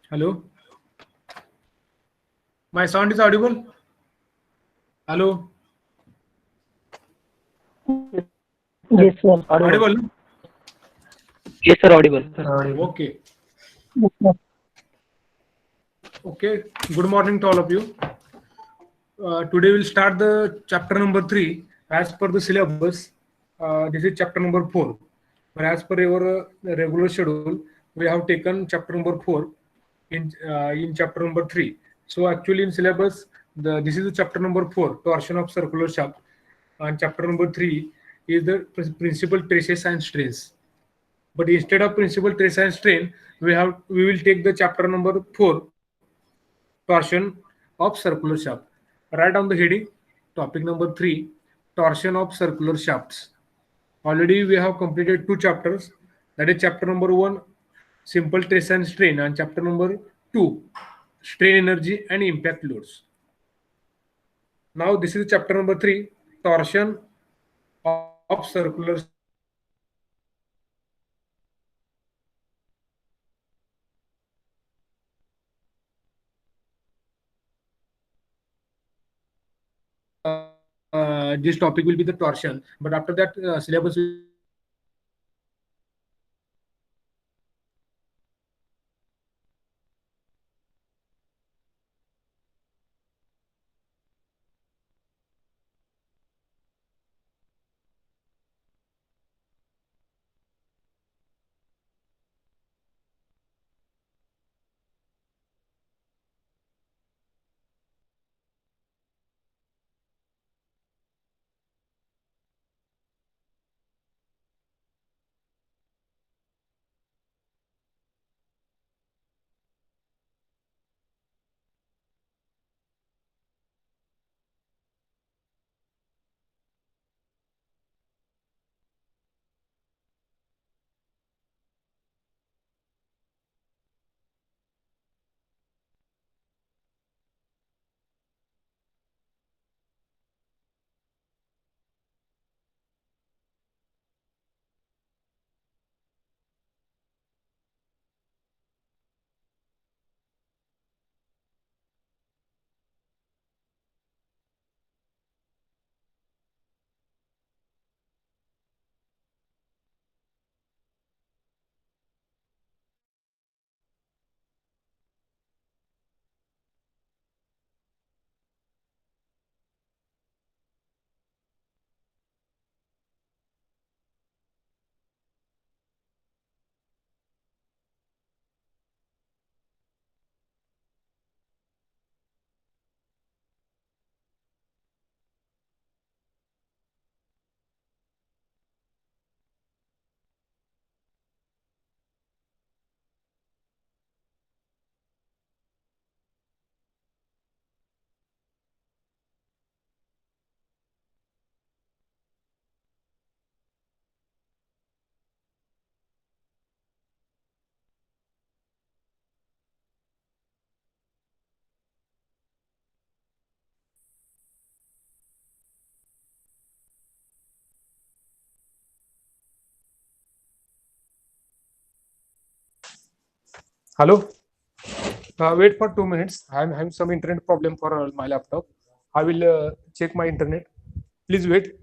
Hello, my sound is audible. Hello, Yes, sir. Audible. audible. Yes, sir. Audible. Okay, Yes, sir. okay. Good morning to all of you. Today we'll start the chapter number three as per the syllabus. This is chapter number four. But as per your regular schedule, we have taken chapter number four in chapter number three. So actually in syllabus, this is the chapter number four, torsion of circular shaft, and chapter number three is the principal traces and strains. But instead of principal trace and strain, we will take the chapter number four, torsion of circular shaft. Write down the heading, topic number three, torsion of circular shafts. Already we have completed two chapters. That is chapter number one, simple trace and strain, and chapter number two, strain energy and impact loads. Now this is chapter number three, torsion of circular shafts. This topic will be the torsion, but after that syllabus will be the hello. Wait for 2 minutes. I'm having some internet problem for my laptop. I will check my internet. Please wait.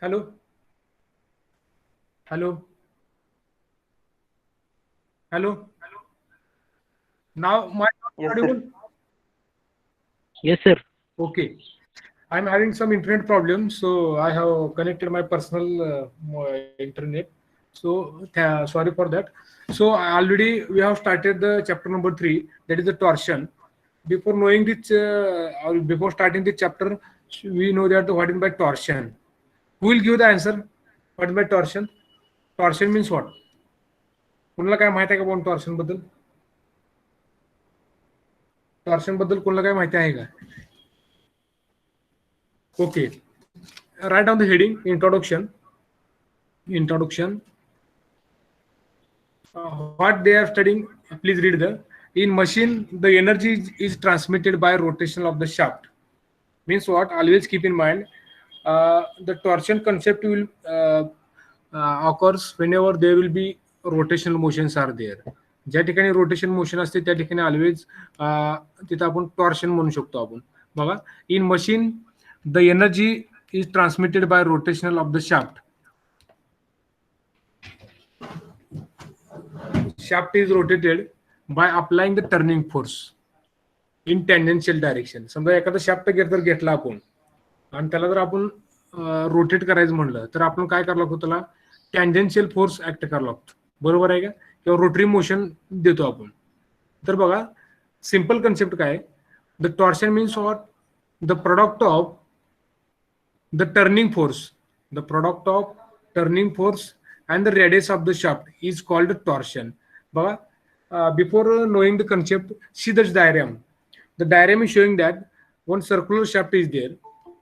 Hello. Hello. Hello. Now my Yes, sir. audible. Yes, sir. Okay. I'm having some internet problems, so I have connected my personal internet. So sorry for that. So already we have started the chapter number 3, that is the torsion. Before knowing this, or before starting the chapter, we know that what is by torsion. Who will give the answer? What is by torsion? Torsion means what? कुणाला काय माहिती आहे का पण torsion बद्दल? Torsion बद्दल कोणाला काय माहिती आहे का? Okay. Write down the heading, introduction. Introduction. What they are studying, please read in machine, the energy is transmitted by rotation of the shaft. Means what? Always keep in mind, the torsion concept will occurs whenever there will be rotational motions are there. ज्या ठिकाणी rotation motion असते त्या ठिकाणी always तिथं आपण torsion म्हणू शकतो आपण. बघा, in machine the energy is transmitted by rotational of the shaft. Shaft is rotated by applying the turning force in tangential direction. समजा एखादा शाफ्ट जर घेतला आपण आणि त्याला जर आपण रोटेट करायचं म्हणलं तर आपण काय करावं लागतो, त्याला टँजेन्शियल फोर्स ऍक्ट करावं लागतो. बरोबर आहे का? किंवा रोटरी मोशन देतो आपण. तर बघा, सिंपल कन्सेप्ट काय, the torsion means what? The product of the turning force, the product of turning force and the radius of the shaft is called torsion. Before knowing the concept, see this diagram. The diagram is showing that one circular shaft is there,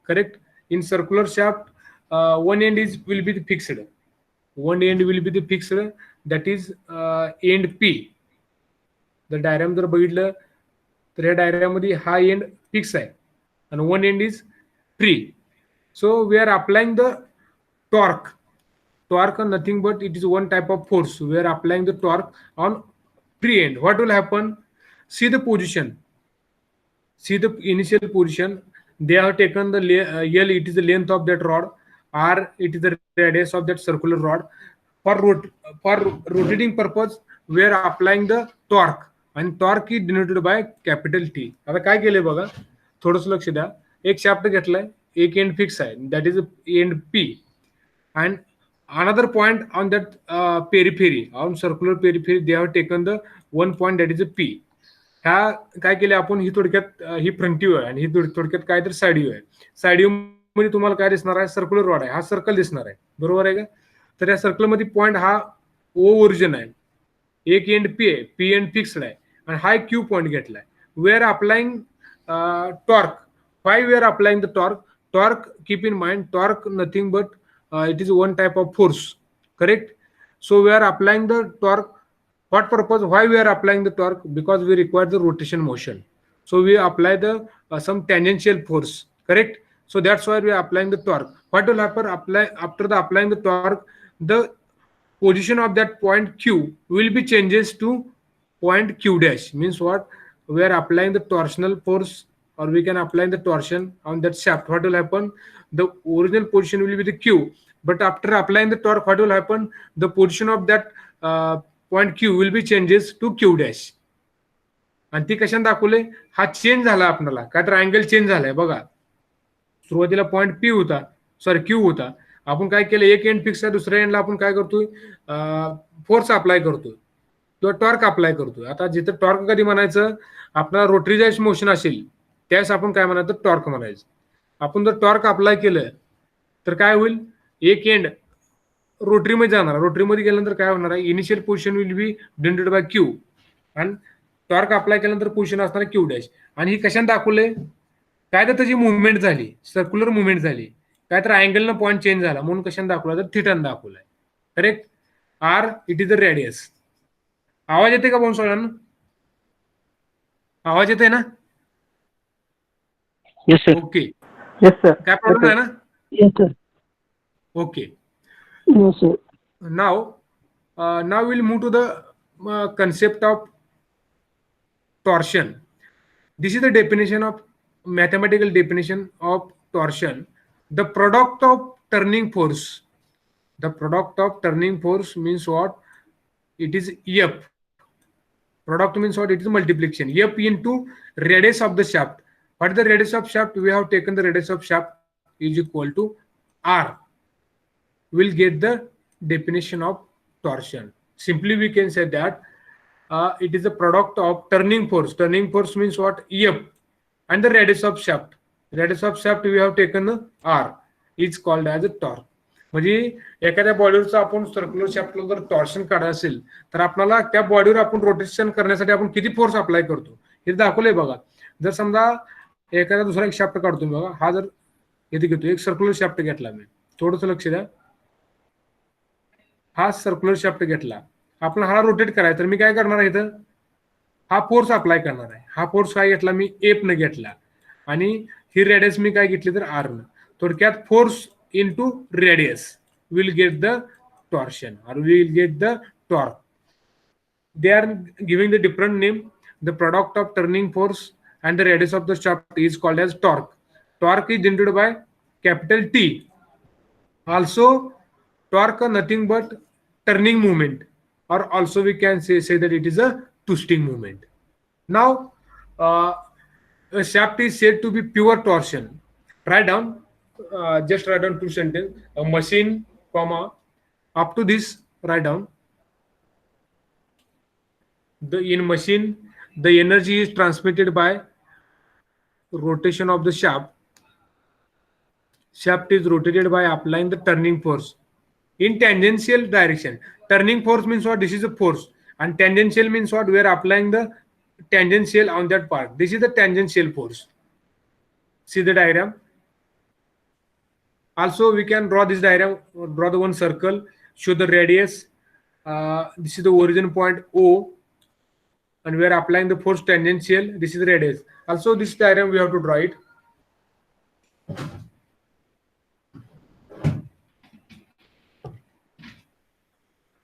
correct? In circular shaft, one end will be the fixed. One end will be the fixed, that is end P. The diagram जर बघितलं तर या diagram मध्ये हा end fix आहे and one end is free. So we are applying the torque. Torque is nothing but it is one type of force. We are applying the torque on free end. What will happen? See the position. See the initial position. They have taken the L, it is the length of that rod. R, it is the radius of that circular rod. For rotating purpose, we are applying the torque. And torque is denoted by capital T. आता काय केले बघा, थोडंसं लक्ष द्या. एक shaft घेतलाय, एक एंड फिक्स आहे, that is end P. And another point on that periphery, on circular periphery, they have taken the one point, that is a P. ह्या काय केले आपण, ही थोडक्यात ही फ्रंट व्ह्यू आहे आणि ही थोडक्यात काय तर साइड व्ह्यू आहे. साइड व्ह्यू मध्ये तुम्हाला काय दिसणार आहे, सर्क्युलर रॉड आहे, हा सर्कल दिसणार आहे. बरोबर आहे का? तर या सर्कल मध्ये पॉइंट हा ओ ओरिजिन आहे, एक एंड पी आहे, पी एंड फिक्स्ड आहे आणि हा क्यू पॉइंट घेतलाय. We are applying torque. Why we are applying the torque? Torque, keep in mind, torque nothing but it is one type of force, correct? So we are applying the torque. What purpose? Why we are applying the torque? Because we require the rotation motion. So we apply the some tangential force, correct? So that's why we are applying the torque. What will happen? After the applying the torque, the position of that point Q will be changes to point Q dash. Means what? We are applying the torsional force, or we can apply the torsion on that shaft. What will happen? The original position will be the Q, but after applying the torque, what will happen? The position of that point Q will be changes to Q dash. आणि ती कशाने दाखवले? हा change झाला आपल्याला, काय तर angle change झालाय बघा. सुरुवातीला पॉइंट P होता, सॉरी Q होता. आपण काय केलं, एक एंड फिक्स आहे, दुसऱ्या एंडला आपण काय करतोय, फोर्स अप्लाय करतोय किंवा टॉर्क अप्लाय करतोय. आता जिथं टॉर्क कधी म्हणायचं, आपल्याला रोटरीजाइज मोशन असेल त्यावेळेस आपण काय म्हणायचं, टॉर्क म्हणायचं. आपण जर टॉर्क अप्लाय केलं तर काय होईल, एक एंड रोटरीमध्ये जाणार, रोटरीमध्ये गेल्यानंतर काय होणार आहे, initial position will be denoted by Q आणि टॉर्क अप्लाय केल्यानंतर पोझिशन असणार क्यू डॅश. आणि ही कशाने दाखवले, काय तर त्याची मुवमेंट झाली, सर्क्युलर मुवमेंट झाली, काय तर अँगलनं पॉईंट चेंज झाला म्हणून कशाने दाखवला, तर थिटाने दाखवलाय, correct? R, it is the radius. आवाज येते का बोन सगळ्यांना? आवाज येते ना? Yes, sir. Okay. Yes, sir. काय प्रॉब्लेम आहे ना? Yes, sir. Okay. No, sir. Now we'll move to the concept of torsion. This is the definition of mathematical definition of torsion. The product of turning force. The product of turning force means what? It is F. Product means what? It is multiplication. F into radius of the shaft. What is the radius of shaft? We have taken the radius of shaft is equal to R. We'll get the definition of torsion. Simply we can say that it is the product of turning force. Turning force means what? F and the radius of shaft. Radius of shaft we have taken R. It's called as a torque. म्हणजे एखाद्या बॉडीवरचं आपण circular शाफ्टला जर torsion काढायचं असेल तर आपल्याला त्या बॉडीवर आपण रोटेशन करण्यासाठी आपण किती फोर्स अप्लाय करतो हे दाखवलंय बघा. जर समजा एखादा दुसरा एक शाफ्ट काढतो बघा, हा जर इथे घेतो, एक सर्क्युलर शाफ्ट घेतला मी, थोडंसं लक्ष द्या. हा सर्क्युलर शाफ्ट घेतला, आपण हा रोटेट करायचा, तर मी काय करणार आहे इथं हा फोर्स अप्लाय करणार आहे. हा फोर्स काय घेतला मी? एफ न घेतला आणि ही रेडियस मी काय घेतली तर आर न. थोडक्यात force into radius will get the torsion or we will get the torque. They are giving the different name. The product of turning force and the radius of the shaft is called as torque. Torque is denoted by capital T. Also torque nothing but turning movement, or also we can say that it is a twisting movement. Now a shaft is said to be pure torsion. Write down, just write down two sentences. A machine, comma, up to this write down. In machine, the energy is transmitted by rotation of the shaft. Shaft is rotated by applying the turning force in tangential direction. Turning force means what? This is a force, and tangential means what? We are applying the tangential on that part. This is the tangential force. See the diagram. Also we can draw this diagram, draw the one circle, show the radius. This is the origin point O, and we are applying the force tangential. This is the radius. Also this diagram we have to draw it.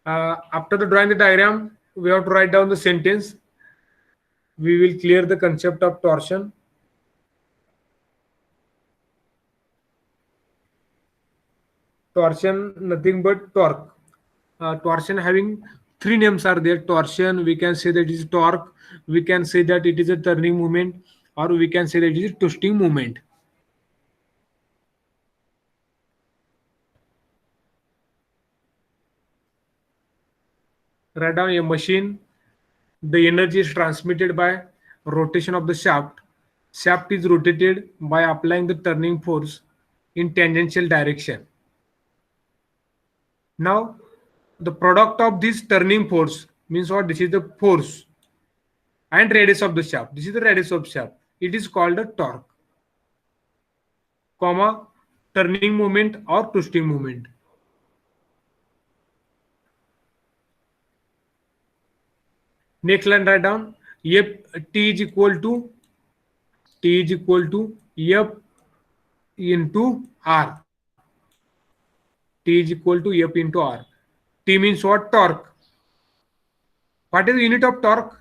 After the drawing the diagram, we have to write down the sentence. We will clear the concept of torsion. Torsion nothing but torque. Torsion having three names are there. Torsion, we can say that it is torque, we can say that it is a turning movement, or we can say that it is a twisting movement. Write down a machine. The energy is transmitted by rotation of the shaft. Shaft is rotated by applying the turning force in tangential direction. Now, the product of this turning force means what? This is the force and radius of the shaft. This is the radius of shaft. It is called a torque, comma, turning movement or twisting movement. Next line write down. F T is equal to F into R. T is equal to F into R. T means what? Torque. What is the unit of torque?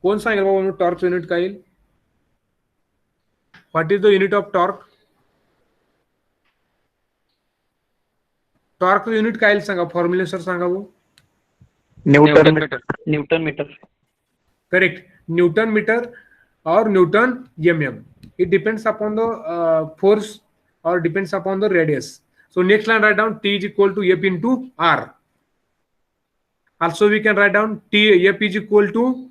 कौन सांगेल बाबा torque unit काय येईल? What is the unit of torque? Torque unit काय येईल सांगा, formula sir सांगा भाऊ. Newton metre. Correct. Newton meter or Newton mm. It depends upon the force or depends upon the radius. So next line write down T is equal to F into R. Also we can write down F is equal to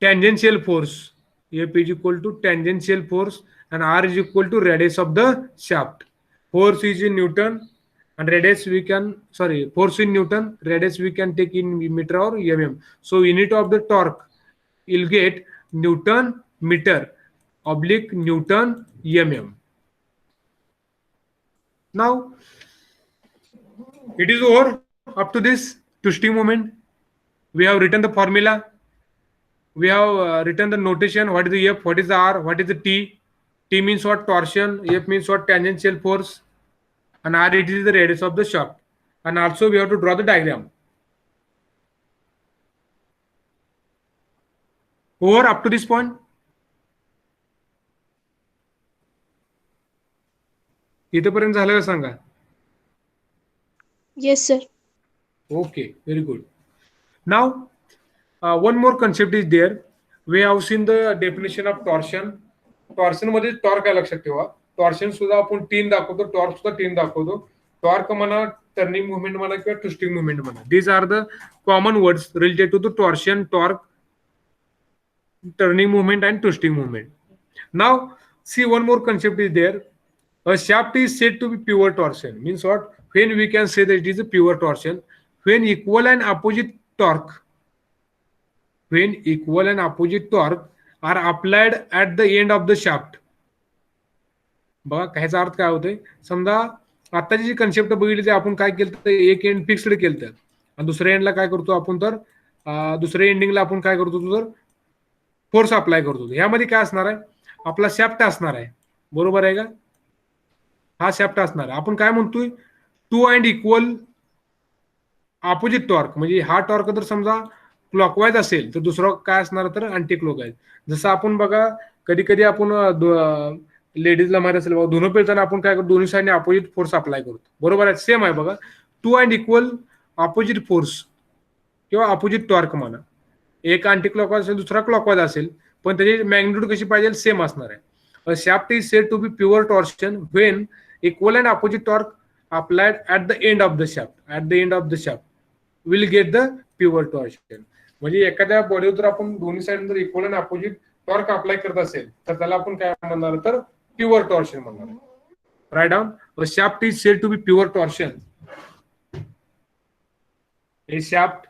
tangential force. F is equal to tangential force and R is equal to radius of the shaft. Force is in Newton and radius we can, force in Newton, radius we can take in meter or mm. So unit of the torque, you'll get Newton meter oblique Newton mm. Now it is over. Up to this twisting moment, we have written the formula, we have written the notation. What is the F, what is the R, what is the T? T means what? Torsion. F means what? Tangential force, and R, it is the radius of the shaft. And also we have to draw the diagram. Over up to this point. इथेपर्यंत झालं का सांगा. Yes, sir. Okay, very good. Now, one more concept is there. We have seen the definition of torsion. Torsion मध्ये torque आहे लक्षात ठेवा. Torsion सुद्धा आपण 3 दाखवतो, torque सुद्धा 3 दाखवतो. टॉर्क म्हणा, टर्निंग मुवमेंट म्हणा किंवा ट्विस्टिंग मुवमेंट म्हणा. These are the common words related to the torsion, torque, turning movement and twisting movement. Now, see, one more concept is there. A shaft is said to be pure torsion. Means what? When we can say that it is a pure torsion, when equal and opposite torque, are applied at the end of the shaft. बघा ह्याचा अर्थ काय होतोय. समजा आताची जी concept बघितली ते आपण काय केलं, तर एक एंड फिक्स्ड केलं आणि दुसऱ्या एंडला काय करतो आपण, तर दुसऱ्या एंडिंगला आपण काय करतो, तर फोर्स अप्लाय करतो. ह्यामध्ये काय असणार आहे, आपला शॅफ्ट असणार आहे. बरोबर आहे का. हा शॅफ्ट असणार आहे. आपण काय म्हणतोय, two and equal opposite torque. म्हणजे हा टॉर्क जर समजा क्लॉकवाईज असेल तर दुसरा काय असणार, तर अँटी क्लॉकवाईज. जसं आपण बघा कधी कधी आपण लेडीजला माहिती असेल बघा, धुणं पिळताना आपण काय करतो, दोन्ही साईडने अपोजिट फोर्स अप्लाय करतो. बरोबर आहे, सेम आहे बघा. Two and equal opposite force किंवा ऑपोजिट टॉर्क म्हणा. एक अँटी क्लॉकवाईज असेल, दुसरा क्लॉकवाईज असेल, पण त्याची मॅग्निट्यूड कशी पाहिजे, सेम असणार आहे. A shaft is said to be pure torsion when equal and opposite torque applied at the end of the shaft. At the end of the shaft will get the pure torsion. म्हणजे एखाद्या बॉडीवर जर आपण दोन्ही side जर equal आणि opposite torque apply करत असेल तर त्याला आपण काय म्हणणार, तर प्युअर टॉर्शन म्हणणार. Right down. A shaft is said to be pure torsion. A shaft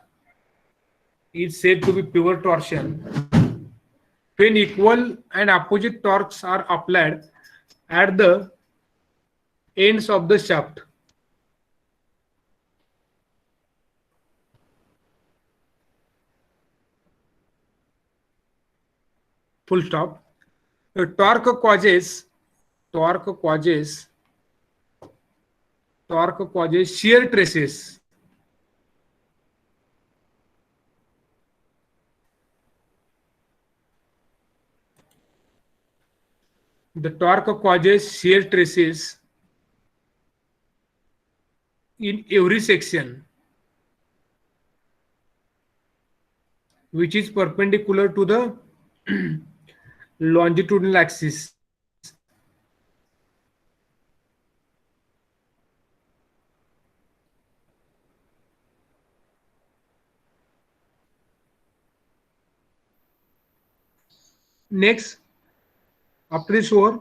is said to be pure torsion when equal and opposite torques are applied at the ends of the shaft. Full stop. The torque causes shear traces. The torque causes shear traces in every section which is perpendicular to the longitudinal axis. Next, after this over,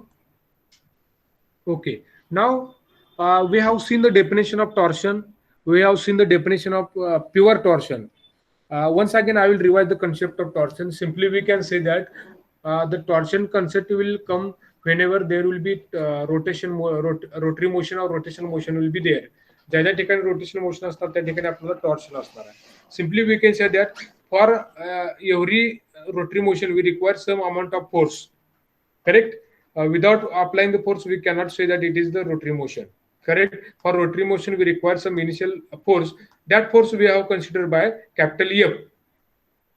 okay. Now we have seen the definition of torsion. We have seen the definition of pure torsion. Once again, I will revise the concept of torsion. Simply, we can say that the torsion concept will come whenever there will be rotary motion or rotational motion will be there. ज्या ज्या ठिकाणी rotational motion असतात त्या ठिकाणी आपल्याला torsion असणार आहे. Simply, we can say that for every rotary motion we require some amount of force. Correct. Without applying the force, we cannot say that it is the rotary motion. Correct. For rotary motion, we require some initial force. That force we have considered by capital F,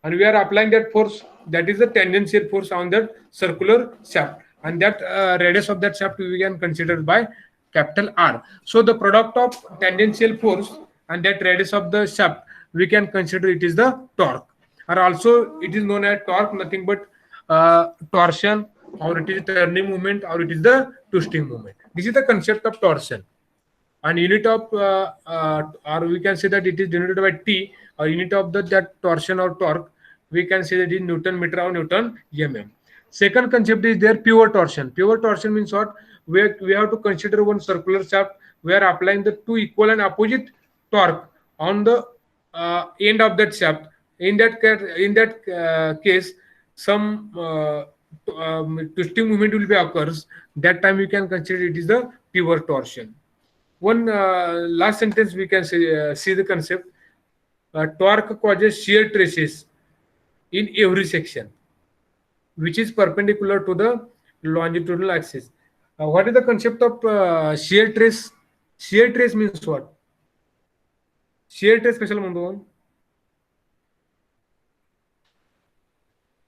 and we are applying that force. That is the tangential force on that circular shaft, and that radius of that shaft we can consider by capital R. So the product of tangential force and that radius of the shaft we can consider it is the torque, or also it is known as torque, nothing but torsion, or it is turning movement, or it is the twisting movement. This is the concept of torsion. And unit of or we can say that it is denoted by T, or unit of that torsion or torque we can say that it is Newton meter or Newton mm. Second concept is there, pure torsion. Pure torsion means what? We have to consider one circular shaft. We are applying the two equal and opposite torque on the end of that shaft. In that case, some twisting movement will be occurs. That time we can consider it is the pure torsion. One last sentence we can say, see the concept. Torque causes shear traces in every section which is perpendicular to the longitudinal axis. What is the concept of shear trace? Shear trace means what? Shear trace कशाला म्हणतो?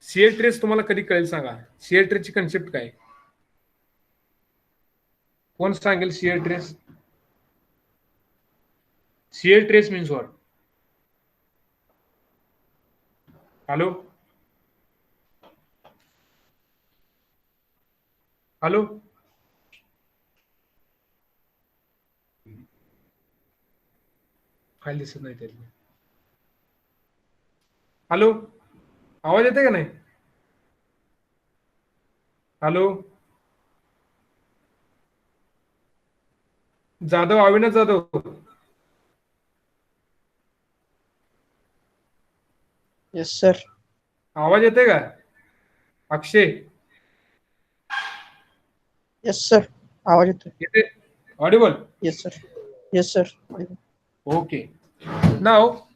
Shear trace तुम्हाला कधी कळेल सांगा. Shear ट्रेसची concept काय? कोण सांगेल shear trace? Shear trace means what? Hello hello file दिसत नाही त्याची. हॅलो आवाज येते का नाही? Hello Jadhav, Avinash Jadhav, yes sir. आवाज येते का? अक्षय येस सर, आवाज येतोय. येते? Audible? Yes sir. Yes sir. Okay. Now,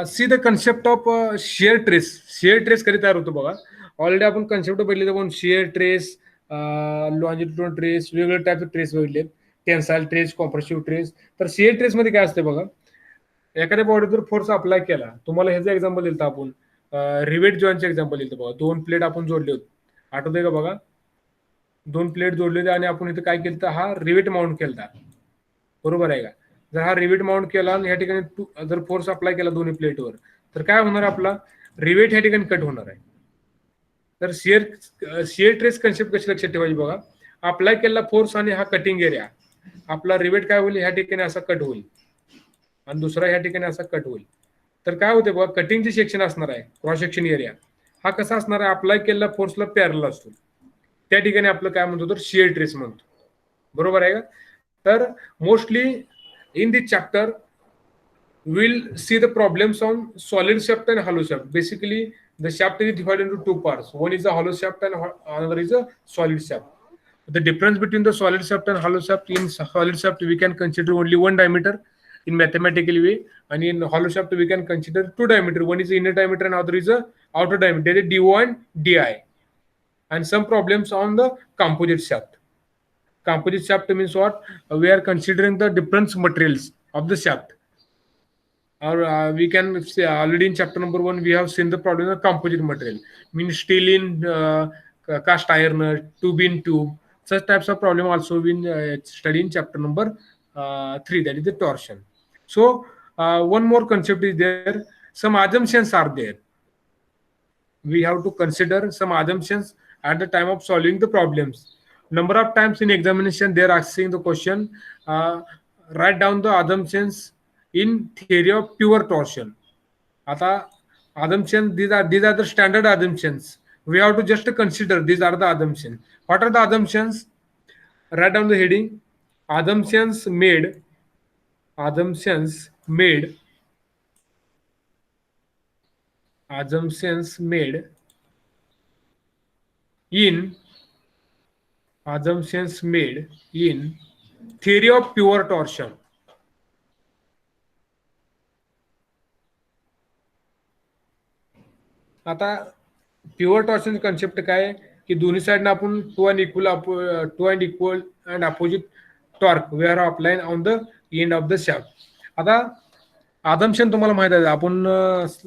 see the concept of shear trace. Shear trace कधी तयार होतो बघा. ऑलरेडी आपण कन्सेप्ट बघितले पण शेअर ट्रेस, लॉंजिट्युडनल ट्रेस, वेगवेगळे टाईप ट्रेस बघितले. Tensile trace, compressive trace. तर शेअर ट्रेस मध्ये काय असते बघा, एखाद्या बॉडीवर फोर्स अप्लाय केला, तुम्हाला ह्याचं एक्झाम्पल दिलं आपण रिवेट जॉईंटचे एक्झाम्पल दिलं बघा. 2 प्लेट आपण जोडले होते, आठवतंय का बघा? 2 प्लेट जोडले होते आणि आपण इथे काय केलं तर हा रिवेट माउंट केला, बरोबर आहे का? जर हा रिवेट माउंट केला आणि या ठिकाणी जर फोर्स अप्लाय केला दोन्ही प्लेटवर, तर काय होणार? आपला रिवेट या ठिकाणी कट होणार आहे. तर शिअर ट्रेस कन्सेप्ट कशी लक्षात ठेवायची बघा, अप्लाय केलेला फोर्स आणि हा कटिंग एरिया, आपला रिवेट काय होईल, ह्या ठिकाणी असा कट होईल आणि दुसरा ह्या ठिकाणी असा कट होईल. तर काय होते बघा, कटिंगचे सेक्शन असणार आहे, क्रॉस सेक्शन एरिया हा कसा असणार आहे, अप्लाय केलेला फोर्सला पॅरल असतो, त्या ठिकाणी आपलं काय म्हणतो तर शिअर ट्रेस म्हणतो, बरोबर आहे का? तर mostly in this chapter we'll see the problems on solid shaft and hollow shaft. Basically the shaft is divided into two parts, one is a hollow shaft and another is a solid shaft. The difference between the solid shaft and hollow shaft, in solid shaft we can consider only one diameter in mathematical way, and in hollow shaft we can consider two diameter, one is inner diameter and other is a outer diameter, that is DO and DI. And some problems on the composite shaft. Composite shaft means what? We are considering the different materials of the shaft. Or we can say already in chapter number 1 we have seen the problem of composite material, means steel in cast iron, tube in tube. Such types of problem also been studied in chapter number 3, that is the torsion. So one more concept is there. Some assumptions are there. We have to consider some assumptions at the time of solving the problems. Number of times in examination they are asking the question, write down the assumptions in theory of pure torsion. Ata assumptions, these are the standard assumptions. We have to just consider these are the assumptions. What are the assumptions? Write down the heading. Assumptions made assumptions made assumptions made in assumptions made in theory of pure torsion. आता pure torsion concept काय आहे की दोन्ही साइडनं आपण two and equal and opposite torque we are applying on the end of the shaft. आता assumption तुम्हाला माहित आहे, आपण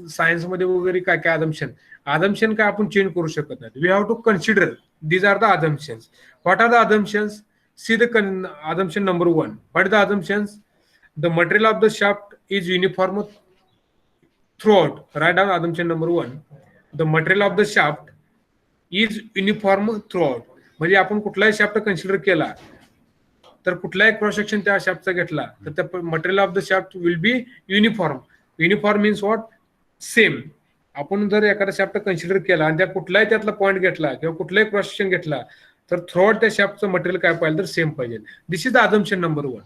सायन्समध्ये वगैरे काय काय आदमशन काय आपण चेंज करू शकत नाही. We have to consider these are the assumptions. What are the assumptions? See the assumption number 1. What are the assumptions? The material of the shaft is uniform throughout. Write down assumption number 1. The material of the shaft is uniform throughout. म्हणजे आपण कुठलाही shaft consider केला तर कुठलाही cross section त्या शाफ्टचा घेतला तर त्या material of the shaft will B uniform. Uniform means what? Same. आपण जर एखादा शाफ्ट कन्सिडर केला आणि त्या कुठलाही त्यातला पॉईंट घेतला किंवा कुठलाही क्रॉस सेक्शन घेतला तर थ्रूआउट त्या शाफ्टचं मटेरियल काय पाहिजे तर सेम पाहिजे. This is the assumption number 1.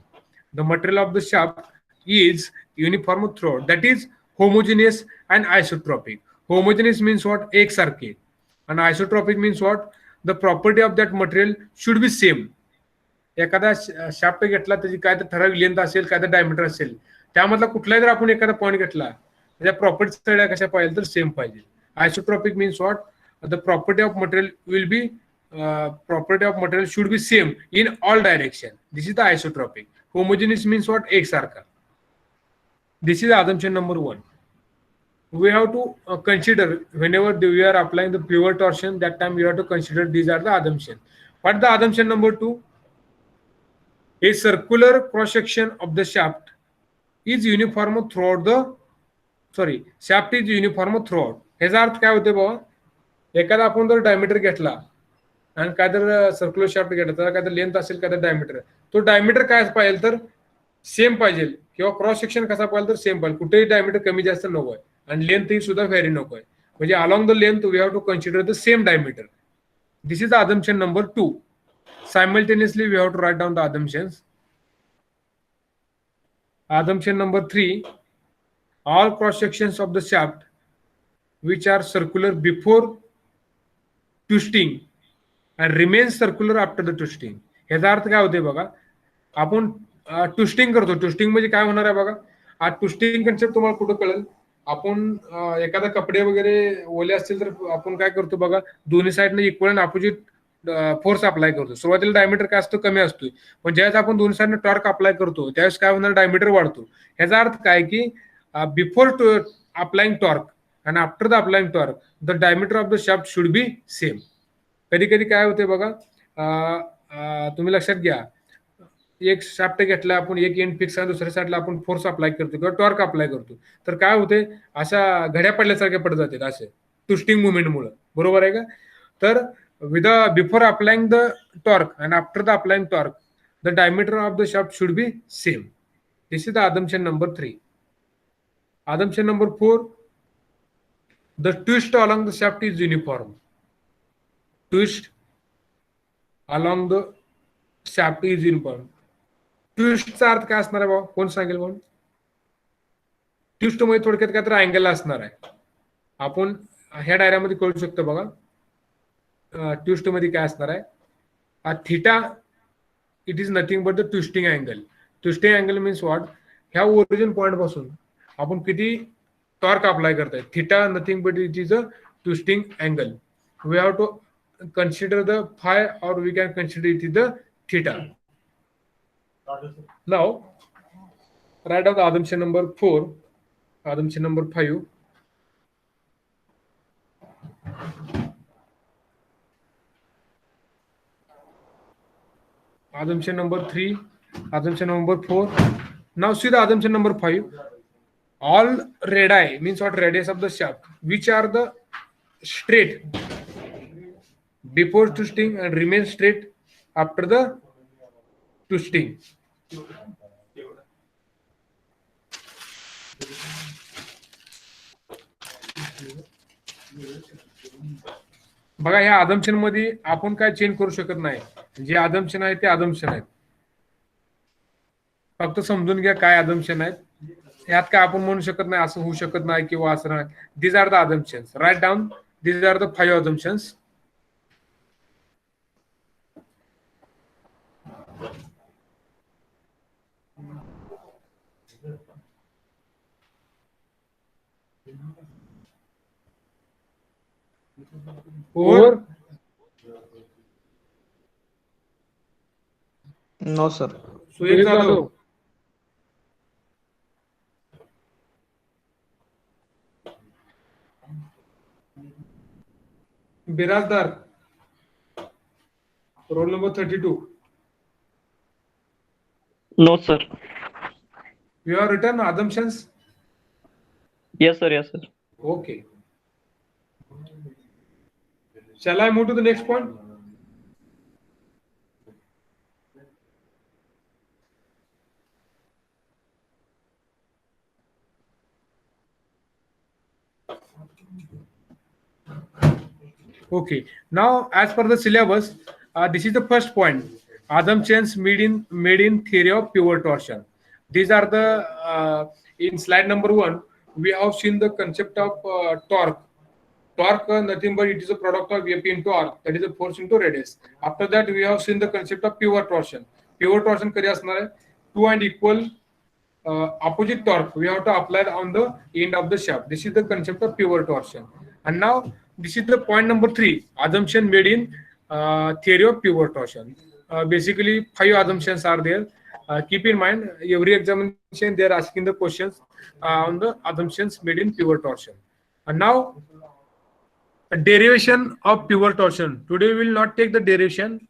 The material of the shaft is uniform throughout, that is homogeneous and isotropic. Homogeneous means what? एकसारखे. आणि isotropic means what? The property of that material should be same. एखादा shaft घेतला त्याची काय तर ठराविक length असेल, काय तर डायमीटर असेल, त्यामधला कुठलाही जर आपण एखादा पॉईंट घेतला त्याच्या प्रॉपर्टी सगळ्या कशा पाहिजे तर सेम पाहिजे. Isotropic means what? The property of material will be property of material should be same in all direction. This is the isotropic. Homogeneous means what? एकसारखा. This is assumption number 1. We have to consider whenever we are applying the pure torsion, that time we have to consider these are the assumptions. What the assumption number 2? A circular cross section of the shaft is uniform throughout the shaft is uniform throughout. ह्याचा अर्थ काय होते बाबा, एखादा आपण जर diameter घेतला आणि काय तर सर्क्युलर शाफ्ट घेतला तर काय तर लेंथ असेल काय तर डायमीटर, तो डायमीटर काय पाहिजे तर सेम पाहिजे किंवा क्रॉस सेक्शन कसा पाहिजे तर सेम पाहिजे, कुठेही डायमीटर कमी जास्त नको आहे आणि लेंथ ही सुद्धा व्हेरी नको आहे. म्हणजे along the length we have to consider the same diameter. This is the assumption number 2. Simultaneously we have to write down the assumptions. Assumption number 3, all cross sections of the shaft which are circular before twisting and remain circular after the twisting. ह्याचा अर्थ काय होते बघा, आपण twisting करतो. Twisting म्हणजे काय होणार आहे बघा, आज ट्विस्टिंग कन्सेप्ट तुम्हाला कुठं कळेल, आपण एखादा कपडे वगैरे ओले असतील तर आपण काय करतो बघा, दोन्ही साईडने इक्वल आणि अपोजिट फोर्स अप्लाय करतो. सुरुवातीला डायमीटर काय असतो, कमी असतो, पण ज्यावेळेस आपण दोन्ही साईडने टॉर्क अप्लाय करतो त्यावेळेस काय होणार, डायमीटर वाढतो. ह्याचा अर्थ काय की before applying torque and after the applying torque the diameter of the shaft should be same. कधी कधी काय होते बघा, तुम्ही लक्षात घ्या, एक शाफ्ट घेतला आपण, एक एंड फिक्स आहे, दुसऱ्या साईडला आपण फोर्स अप्लाय करतो किंवा टॉर्क अप्लाय करतो, तर काय होते, अशा घड्या पडल्यासारख्या पडत जातात असे ट्विस्टिंग मुवमेंटमुळे. बरोबर आहे का? तर with before applying the torque and after the applying torque the diameter of the shaft should be same. This is the assumption number 3. Assumption number 4, the twist along the shaft is uniform. Twist along the shaft is uniform. ट्विस्टचा अर्थ काय असणार आहे बाबा, कोण सांगेल म्हणून? Twist मध्ये थोडक्यात काय तर अँगल असणार आहे. आपण ह्या डायग्राममध्ये कळू शकतो बघा, ट्विस्ट मध्ये काय असणार आहे, theta it is nothing but the twisting angle. Twisting angle means what, ह्या ओरिजिन पॉइंट पासून आपण किती टॉर्क अप्लाय करताय, theta nothing but it is a twisting angle. We have to consider the phi or we can consider it is the theta. Now write down the assumption number 4, assumption number 5. Assumption number 3, assumption number 4. Now see the assumption number 5. All radii means what, radius of the shaft which are the straight before twisting and remain straight after the twisting. बघा, ह्या assumption मध्ये आपण काय change करू शकत नाही. जे assumption आहे ते अजम्पशन आहेत, फक्त समजून घ्या काय अजम्पशन आहेत. यात काय आपण म्हणू शकत नाही असं होऊ शकत नाही किंवा असं नाही. these are the assumptions. Write down, these are the 5 assumptions. Over? No, sir. Suhel Jadhav, Birajdar, roll number 32. No, sir. You have written assumptions? Yes, sir. Yes, sir. Okay. Shall I move to the next point? Okay. Now, as per the syllabus, this is the first point. Assumptions made in theory of pivot torsion. These are the in slide number 1. We have seen the concept of torque. Torque nothing but it is a product of F into R, that is a force into radius. After that we have seen the concept of pivot torsion. Pivot torsion कधी असणार आहे, two and equal opposite torque we have to apply on the end of the shaft. This is the concept of pivot torsion. And now this is the point number 3, assumption made in theory of pivot torsion. Basically 5 assumptions are there. Keep in mind, every examination they are asking the questions on the assumptions made in pivot torsion. And now a derivation of pivot torsion. Today we will not take the derivation.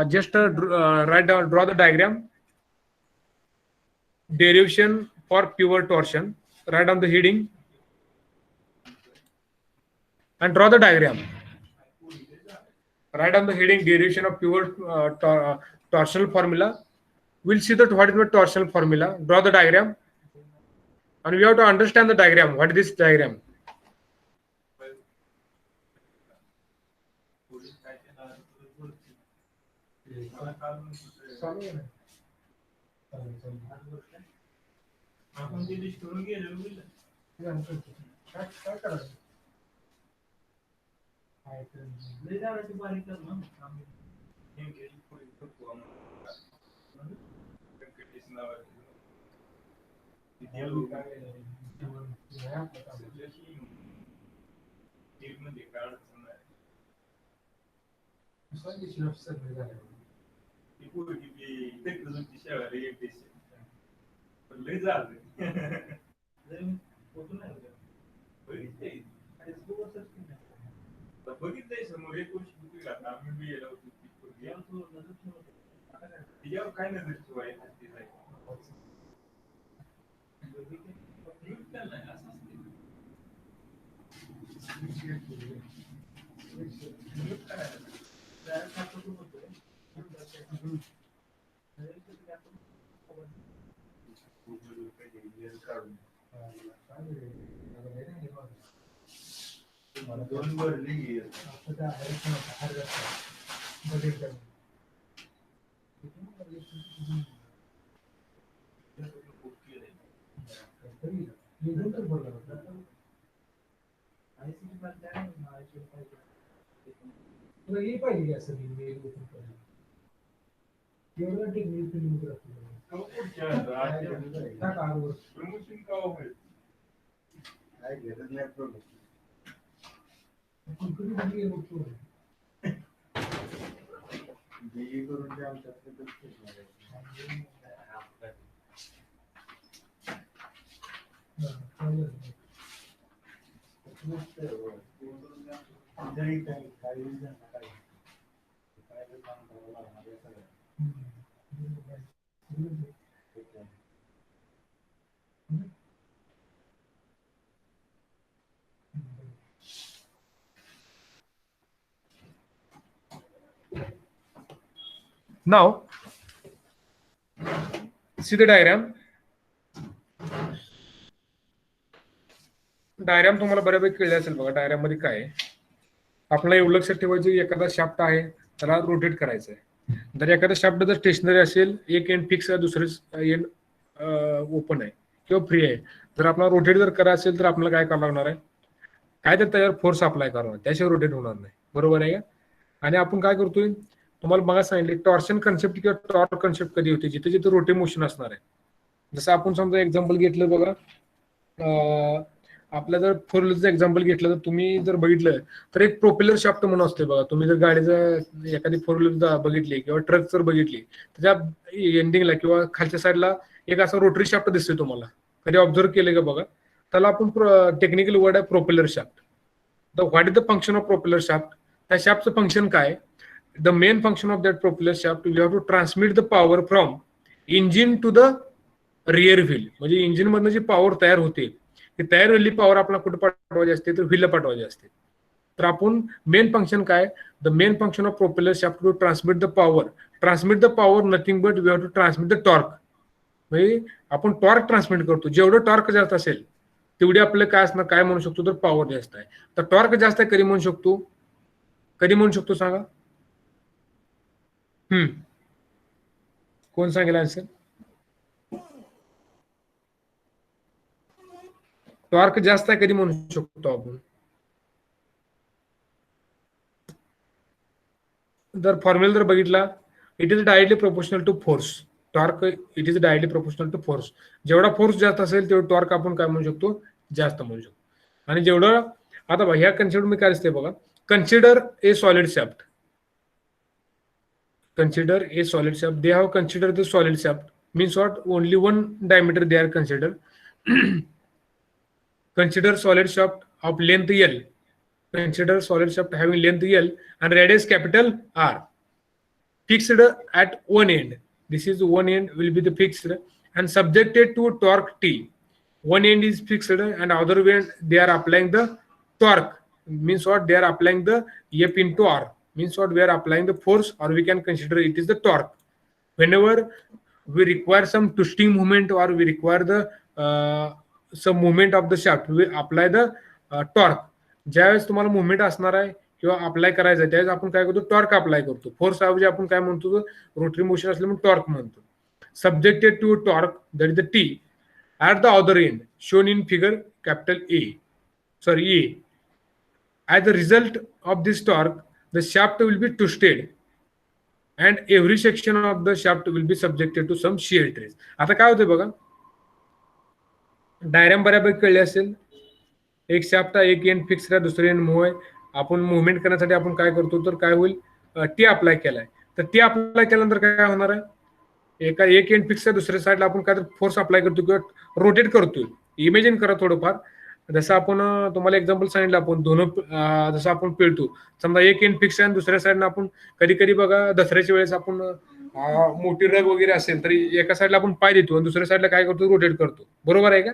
Just write down, draw the diagram. derivation for pure torsion. Write down the heading and draw the diagram. Write down the heading derivation of pure torsional formula. We'll see that what is the torsional formula. Draw the diagram. And we have to understand the diagram. What is this diagram? Now, see the diagram. Diagram तुम्हाला बऱ्यापैकी कळले असेल बघा. Diagram मध्ये काय आहे, आपल्याला एवढं लक्षात ठेवायचं एखादा शाफ्ट आहे त्याला रोटेट करायचं आहे. जर एखादा शाफ्ट जर स्टेशनरी असेल, एक एंड फिक्स आहे, दुसरे एंड ओपन आहे किंवा फ्री आहे, जर आपल्याला रोटेट जर करायचं असेल तर आपल्याला काय करावं लागणार आहे, काय तर त्याच्यावर फोर्स अप्लाय करावा, त्याशिवाय रोटेट होणार नाही. बरोबर आहे का? आणि आपण काय करतोय, तुम्हाला बघा सांगितले टॉर्शन कन्सेप्ट किंवा टॉर्क कन्सेप्ट कधी होते, जिथे जिथे रोटे मोशन असणार आहे. जसं आपण समजा एक्झाम्पल घेतलं बघा, आपल्या जर फोर व्हीलरचं एक्झाम्पल घेतलं तर तुम्ही जर बघितलं तर एक प्रोपेलर शाफ्ट म्हणून असते बघा. तुम्ही जर गाडीचं एखादी फोर व्हीलर बघितली किंवा ट्रक जर बघितली, त्याच्या एंडिंगला किंवा खालच्या साईडला एक असा रोटरी शाफ्ट दिसतोय. तुम्हाला कधी ऑब्झर्व केलं का बघा? त्याला आपण टेक्निकल वर्ड आहे propeller shaft. The what is the function of propeller shaft? त्या शाफ्टचं फंक्शन काय? The main function of that propeller shaft, you have to transmit the power from engine to the rear wheel. म्हणजे engine मधनं जी power तयार होते, ती तयार झालेली पॉवर आपल्याला कुठे पाठवायची असते, तर व्हीलला पाठवायची असते. तर आपण मेन फंक्शन काय? The main function of propeller shaft to transmit the power. Transmit the power nothing but we have to transmit the torque. म्हणजे आपण टॉर्क ट्रान्समिट करतो. जेवढं टॉर्क जास्त असेल तेवढी आपल्याला काय असणार, काय म्हणू शकतो, तर पॉवर जास्त आहे. तर टॉर्क जास्त आहे कधी म्हणू शकतो, कधी म्हणू शकतो सांगा? कोण सांगेल आन्सर? टॉर्क जास्त आहे कधी म्हणू शकतो आपण? जर फॉर्म्युला जर बघितला, it is directly proportional to force. Torque it is directly proportional to force. जेवढा फोर्स जास्त असेल तेवढं टॉर्क आपण काय म्हणू शकतो, जास्त म्हणू शकतो. आणि जेवढं आता ह्या कन्सेप्ट मी काय असते बघा, consider A solid shaft. Consider a solid shaft. They have considered the solid shaft. Means what? Only one diameter they are considered. Consider solid shaft of length L. Consider solid shaft having length L and radius capital R. Fixed at one end. This is one end will be the fixed, and subjected to torque T. One end is fixed and other end they are applying the torque. Means what? They are applying the F into R. Means what? We are applying the force, or we can consider it is the torque. Whenever we require some twisting movement or we require the some movement of the shaft, we apply the torque. ज्यावेळेस तुम्हाला movement असणार आहे किंवा apply करायचं आहे त्यावेळेस आपण काय करतो? टॉर्क अप्लाय करतो. फोर्स ऐवजी आपण काय म्हणतो? रोटरी मोशन असल्यामुळे टॉर्क म्हणतो. Subjected to torque, that is the T, at the other end shown in figure capital A. As a result of this torque, the shaft will be twisted and every section of the shaft will be subjected to some shear stress. आता काय होतं बघा, diagram बऱ्यापैकी कळली असेल. एक shaft आहे, एक एंड फिक्स आहे, दुसरे एंड मूव्ह आहे. आपण मुवमेंट करण्यासाठी आपण काय करतो? तर काय होईल? टी अप्लाय केलाय. तर टी अप्लाय केल्यानंतर काय होणार आहे? एक एंड फिक्स आहे, दुसऱ्या साईडला आपण काय फोर्स अप्लाय करतो किंवा रोटेट करतोय. इमेजिन करा थोडंफार. जसं आपण तुम्हाला एक्झाम्पल सांगितलं, आपण दोन जसं आपण पिळतो, समजा एक एंड फिक्स आहे आणि दुसऱ्या साईडला आपण कधी कधी बघा दसऱ्याच्या वेळेस आपण मोठी रग वगैरे असेल तरी एका साईडला आपण पाय देतो आणि दुसऱ्या साईडला काय करतो? रोटेट करतो. बरोबर आहे का?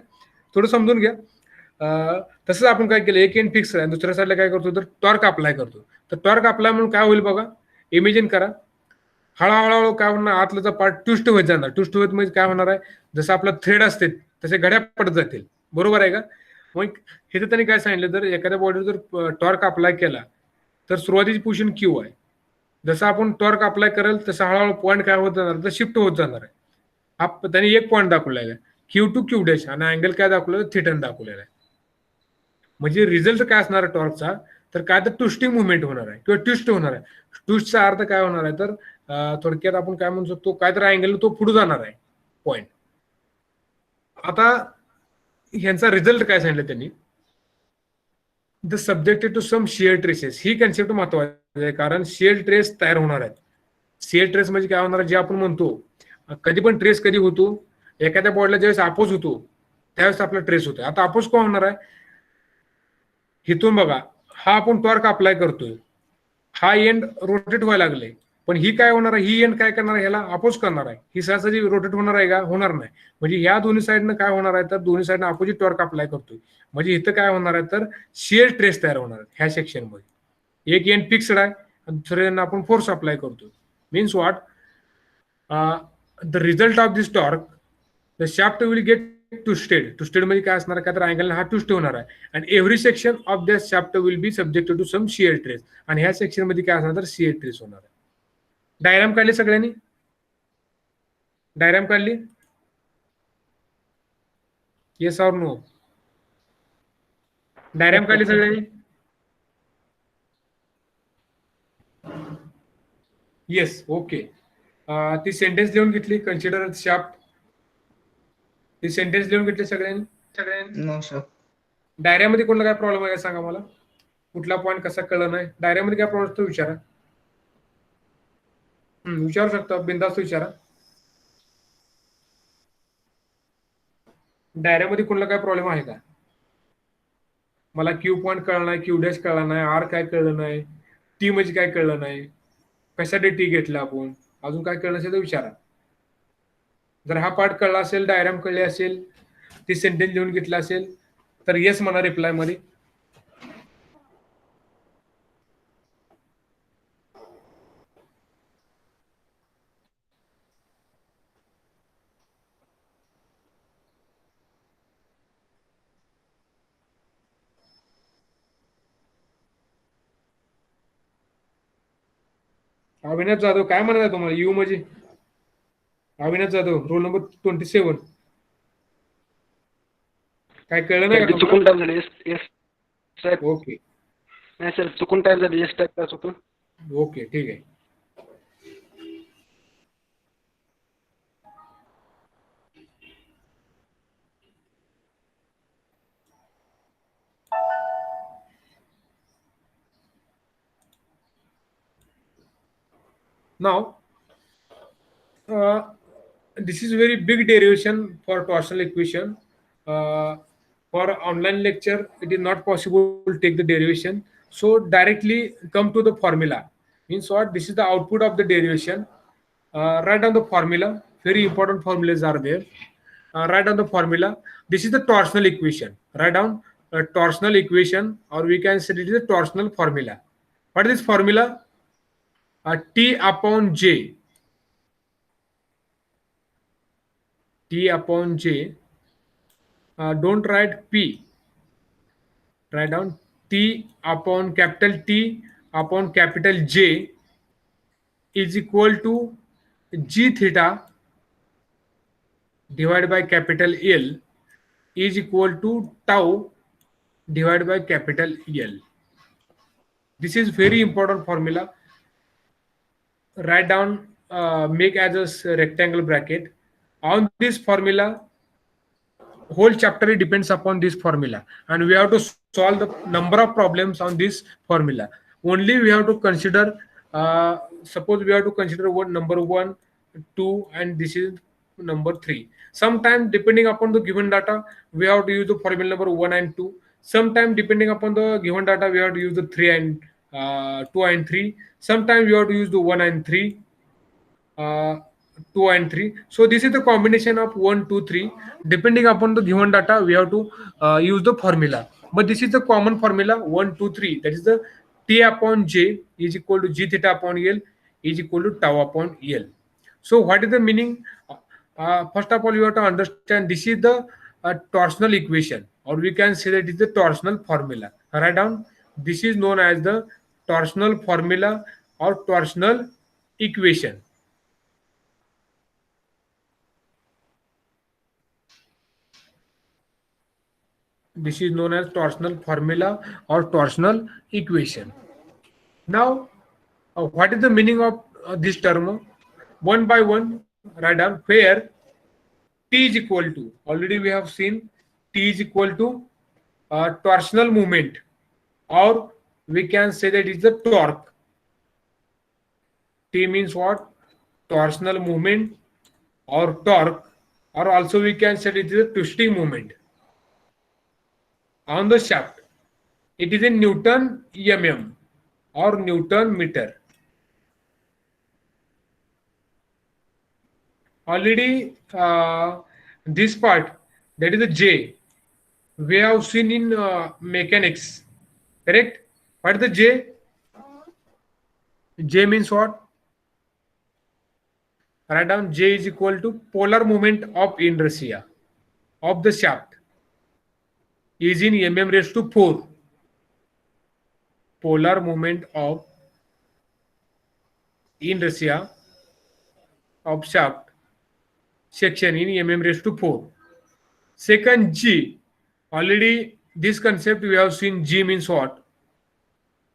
थोडं समजून घ्या. तसंच आपण काय केलं, एक एंड फिक्स आहे आणि दुसऱ्या साईडला काय करतो? तर टॉर्क अप्लाय करतो. तर टॉर्क अप्लाय म्हणून काय होईल बघा, इमेजिन करा. हळूहळू काय होणार? आतलाचा पार्ट ट्विस्ट होत जाणार. ट्विस्ट होत म्हणजे काय होणार आहे? जसं आपला थ्रेड असते तसे घड्या पडत जातील. बरोबर आहे का? मग हे तर त्यांनी काय सांगितलं, जर एखाद्या बॉडीवर जर टॉर्क अप्लाय केला तर सुरुवातीची पोझिशन क्यू आहे. जसं आपण टॉर्क अप्लाय करेल तसं हळूहळू पॉईंट काय होत जाणार? तर शिफ्ट होत जाणार आहे. त्यांनी एक पॉईंट दाखवलेला आहे क्यू टू क्यू डॅश आणि अँगल काय दाखवलेलं? थिटन दाखवलेला आहे. म्हणजे रिझल्ट काय असणार आहे टॉर्कचा? तर काय तर ट्विस्टिंग मुवमेंट होणार आहे किंवा ट्विस्ट होणार आहे. ट्विस्टचा अर्थ काय होणार आहे? तर थोडक्यात आपण काय म्हणू शकतो? काय तर अँगल तो पुढे जाणार आहे पॉइंट. आता ह्यांचा रिझल्ट काय सांगितलं त्यांनी? The subjected to some shear stresses. ही कन्सेप्ट महत्वाची आहे कारण शिअर ट्रेस तयार होणार आहेत. शिअर ट्रेस म्हणजे काय होणार आहे? जे आपण म्हणतो कधी पण ट्रेस कधी होतो? एखाद्या बॉडीला ज्यावेळेस अपोज होतो त्यावेळेस आपला ट्रेस होतो. आता अपोज कोण होणार आहे? इथून बघा, हा आपण टॉर्क अप्लाय करतोय, हा एंड रोटेट व्हायला लागले, पण ही काय होणार आहे? ही एंड काय करणार आहे? ह्याला अपोज करणार आहे. ही सहसा रोटेट होणार आहे का? होणार नाही. म्हणजे या दोन्ही साईडनं काय होणार आहे? तर दोन्ही साईडनं अपोजिट टॉर्क अप्लाय करतोय. म्हणजे इथं काय होणार आहे? तर शिअर ट्रेस तयार होणार आहे ह्या सेक्शन मध्ये. एक एंड फिक्स्ड आहे आणि दुसऱ्या एंड आपण फोर्स अप्लाय करतोय. Means what? The result of this torque, the shaft will get twisted. Twisted म्हणजे काय असणार? काय तर अँगल हा ट्विस्ट होणार आहे. And every section of the shaft will be subjected to some shear stress. आणि ह्या सेक्शन मध्ये काय असणार? तर शिअर ट्रेस होणार आहे. डायग्राम काढली सगळ्यांनी? डायग्राम काढली? Yes or no? डायग्राम काढली सगळ्यांनी? येस. ओके. ती सेंटेन्स लिहून घेतली, कन्सिडर शाफ्ट. ती सेंटेन्स लिहून घेतली सगळ्यांनी? No sir. डायग्राम मध्ये कोणाला काय प्रॉब्लेम आहे सांगा मला. कुठला पॉईंट कसा कळलं नाही? डायग्राम मध्ये काय प्रॉब्लेम असतो विचारा. विचारू शकता, बिंदास्त विचारा. डायग्राम मध्ये कोणाला काय प्रॉब्लेम आहे का? मला क्यू पॉईंट कळला नाही, क्यू डॅश कळला नाही, आर काय कळलं नाही, टी म्हणजे काय कळलं नाही, कशासाठी टी घेतला आपण, अजून काय कळलं असेल तर विचारा. जर हा पार्ट कळला असेल, डायग्राम कळले असेल, ती सेंटेन्स लिहून घेतला असेल तर येस म्हणा रिप्लाय मध्ये. अविनाश जाधव काय म्हणत आहे तुम्हाला? यू म्हणजे अविनाश जाधव, रोल नंबर 27. काय कळलं नाही का चुकून तुम्हाला? टाईप झाले. येस साहेब. ओके नाही सर, चुकून टाईप झाले. येस टाईप करायचं होतं. ओके ठीक आहे. Now, this is very big derivation for torsional equation. For online lecture, it is not possible to take the derivation. So directly come to the formula. Means what? This is the output of the derivation. Write down the formula. Very important formulas are there. write down the formula. This is the torsional equation. Write down a torsional equation, or we can say it is a torsional formula. What is this formula? T upon J. T upon J. Don't write P. Write down T upon capital T upon capital J is equal to G theta divided by capital L is equal to tau divided by capital L. This is very important formula. Write down, make as a rectangle bracket. On this formula, whole chapter depends upon this formula, and we have to solve the number of problems on this formula. Only we have to consider, suppose we have to consider what number 1, 2, and this is number 3. Sometimes depending upon the given data, we have to use the formula number 1 and 2. Sometimes depending upon the given data, we have to use the 3 and 2 and 3. Sometimes we have to use the 1 and 3. 2 and 3. So this is the combination of 1, 2, 3. Depending upon the given data, we have to use the formula. But this is the common formula 1, 2, 3. That is the T upon J is equal to G theta upon L is equal to tau upon L. So what is the meaning? First of all, you have to understand this is the torsional equation, or we can say that it is the torsional formula. Write down. This is known as the torsional formula or torsional equation. This is known as torsional formula or torsional equation. Now, what is the meaning of this term? One by one, write down where T is equal to, already we have seen T is equal to torsional moment, or we can say that it's the torque. T means what? Torsional moment or torque, or also we can say it is a twisting moment on the shaft. It is in Newton mm or Newton meter. Already this part, that is the J, we have seen in mechanics, correct? What is the J? J means what? Write down J is equal to polar moment of inertia of the shaft is in mm raised to 4. Polar moment of inertia of shaft section in mm raised to 4. Second, G. Already this concept we have seen. G means what?